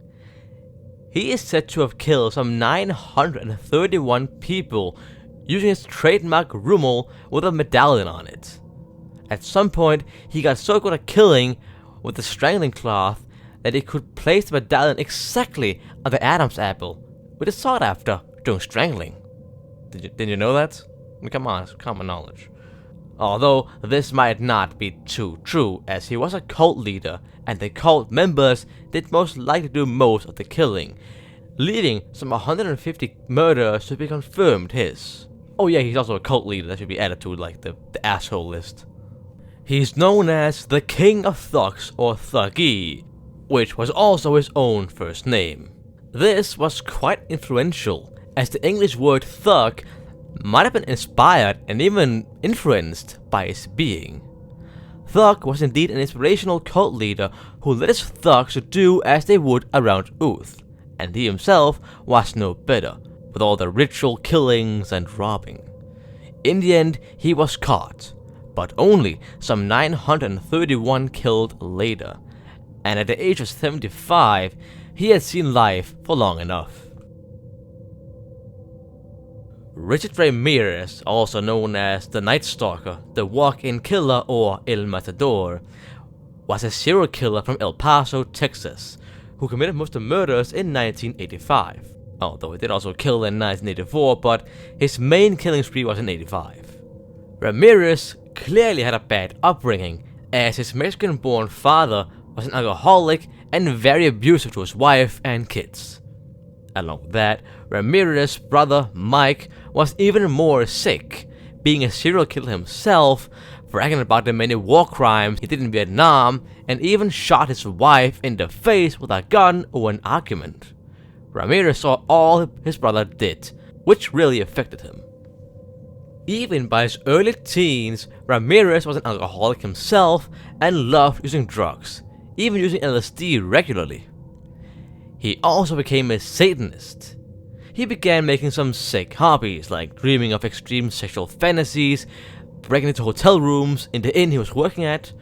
He is said to have killed some 931 people using his trademark rumal with a medallion on it. At some point, he got so good at killing with the strangling cloth that he could place the medallion exactly on the Adam's apple, which is sought after during strangling. Did you know that? I mean, come on, it's common knowledge. Although this might not be too true, as he was a cult leader, and the cult members did most likely do most of the killing, leading some 150 murders to be confirmed his. Oh yeah, he's also a cult leader, that should be added to like the asshole list. He's known as the King of Thugs or Thuggy, which was also his own first name. This was quite influential, as the English word thug might have been inspired and even influenced by his being. Thug was indeed an inspirational cult leader who led his thugs to do as they would around Uth, and he himself was no better, with all the ritual killings and robbing. In the end, he was caught, but only some 931 killed later, and at the age of 75, he had seen life for long enough. Richard Ramirez, also known as the Night Stalker, the Walk-In Killer, or El Matador, was a serial killer from El Paso, Texas, who committed most of the murders in 1985. Although he did also kill in 1984, but his main killing spree was in 85. Ramirez clearly had a bad upbringing, as his Mexican-born father was an alcoholic and very abusive to his wife and kids. Along with that, Ramirez's brother Mike was even more sick, being a serial killer himself, bragging about the many war crimes he did in Vietnam, and even shot his wife in the face with a gun or an argument. Ramirez saw all his brother did, which really affected him. Even by his early teens, Ramirez was an alcoholic himself and loved using drugs, even using LSD regularly. He also became a Satanist. He began making some sick hobbies, like dreaming of extreme sexual fantasies, breaking into hotel rooms in the inn he was working at,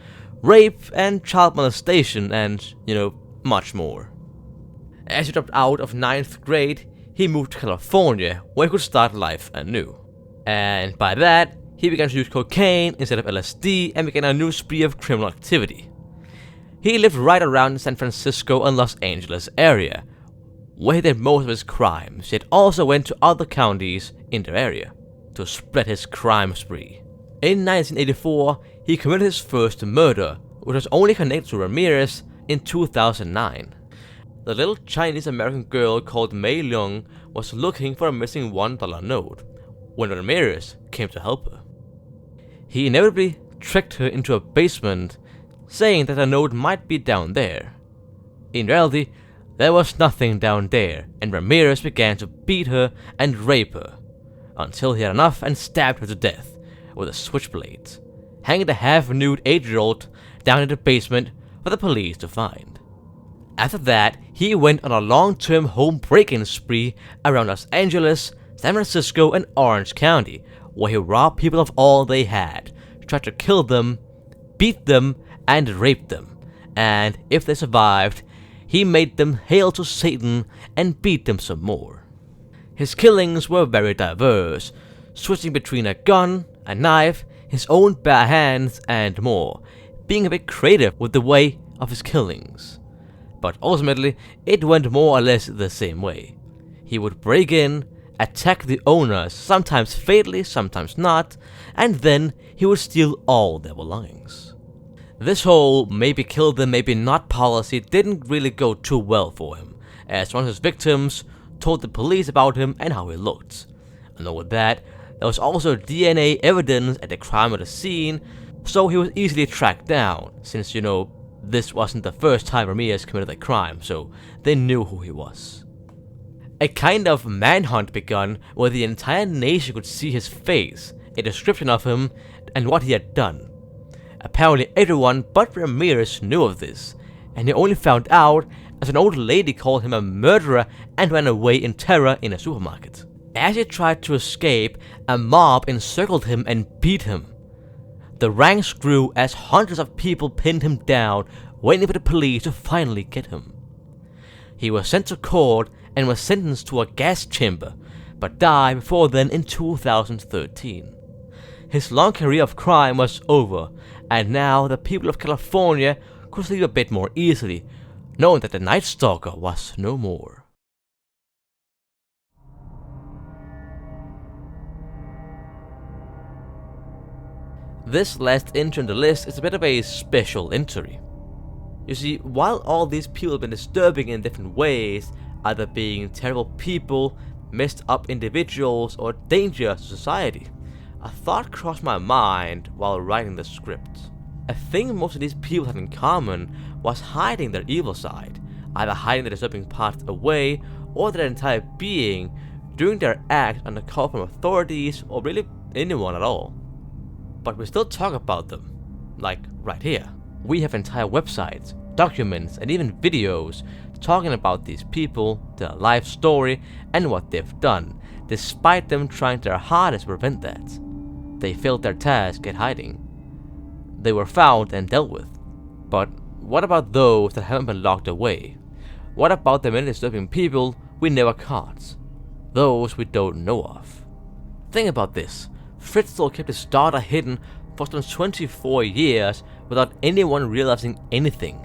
rape and child molestation, and, much more. As he dropped out of 9th grade, he moved to California, where he could start life anew. And by that, he began to use cocaine instead of LSD and began a new spree of criminal activity. He lived right around the San Francisco and Los Angeles area, where he did most of his crimes, yet also went to other counties in the area to spread his crime spree. In 1984, he committed his first murder, which was only connected to Ramirez in 2009. The little Chinese-American girl called Mei Leung was looking for a missing $1 note when Ramirez came to help her. He inevitably tricked her into a basement, saying that the note might be down there. In reality, there was nothing down there, and Ramirez began to beat her and rape her, until he had enough and stabbed her to death with a switchblade, hanging the half-nude 8-year-old down in the basement for the police to find. After that, he went on a long-term home break-in spree around Los Angeles, San Francisco, and Orange County, where he robbed people of all they had, tried to kill them, beat them, and rape them, and if they survived, he made them hail to Satan and beat them some more. His killings were very diverse, switching between a gun, a knife, his own bare hands, and more, being a bit creative with the way of his killings. But ultimately, it went more or less the same way. He would break in, attack the owners, sometimes fatally, sometimes not, and then he would steal all their belongings. This whole maybe kill them, maybe not policy didn't really go too well for him, as one of his victims told the police about him and how he looked. Along with that, there was also DNA evidence at the crime of the scene, so he was easily tracked down, since, this wasn't the first time Ramirez committed a crime, so they knew who he was. A kind of manhunt began where the entire nation could see his face, a description of him, and what he had done. Apparently everyone but Ramirez knew of this, and he only found out as an old lady called him a murderer and ran away in terror in a supermarket. As he tried to escape, a mob encircled him and beat him. The ranks grew as hundreds of people pinned him down, waiting for the police to finally get him. He was sent to court and was sentenced to a gas chamber, but died before then in 2013. His long career of crime was over, and now the people of California could sleep a bit more easily, knowing that the Night Stalker was no more. This last entry on the list is a bit of a special entry. You see, while all these people have been disturbing in different ways, either being terrible people, messed up individuals, or dangerous to society, a thought crossed my mind while writing the script. A thing most of these people had in common was hiding their evil side, either hiding their disturbing parts away or their entire being, doing their acts under call from authorities or really anyone at all. But we still talk about them, like right here. We have entire websites, documents, and even videos talking about these people, their life story, and what they've done, despite them trying their hardest to prevent that. They failed their task at hiding. They were found and dealt with. But what about those that haven't been locked away? What about the many disturbing people we never caught? Those we don't know of. Think about this. Fritzl kept his daughter hidden for some 24 years without anyone realizing anything.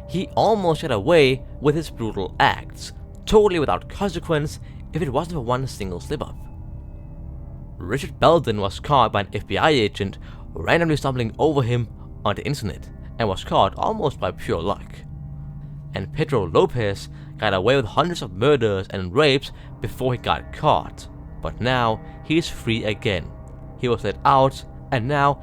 He almost got away with his brutal acts, totally without consequence if it wasn't for one single slip-up. Richard Belden was caught by an FBI agent randomly stumbling over him on the internet, and was caught almost by pure luck. And Pedro Lopez got away with hundreds of murders and rapes before he got caught, but now he's free again. He was let out, and now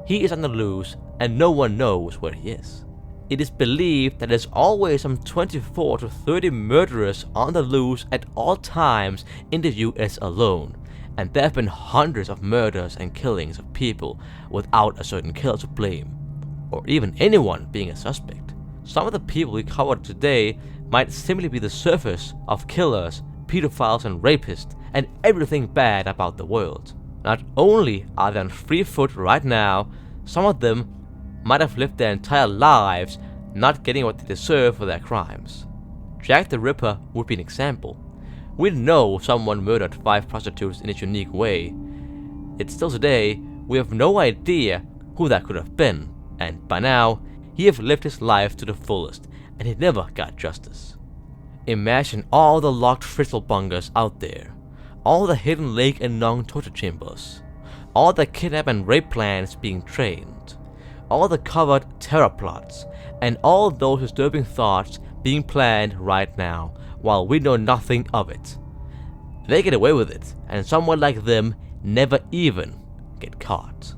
he is on the loose and no one knows where he is. It is believed that there's always some 24 to 30 murderers on the loose at all times in the US alone, and there have been hundreds of murders and killings of people without a certain killer to blame, or even anyone being a suspect. Some of the people we covered today might simply be the surface of killers, pedophiles and rapists, and everything bad about the world. Not only are they on free foot right now, some of them might have lived their entire lives not getting what they deserve for their crimes. Jack the Ripper would be an example. We know someone murdered 5 prostitutes in its unique way. Yet still today, we have no idea who that could have been, and by now, he have lived his life to the fullest, and he never got justice. Imagine all the locked Fritzl bungers out there, all the hidden Lake and Nong torture chambers, all the kidnap and rape plans being trained, all the covert terror plots, and all those disturbing thoughts being planned right now, while we know nothing of it. They get away with it, and someone like them never even get caught.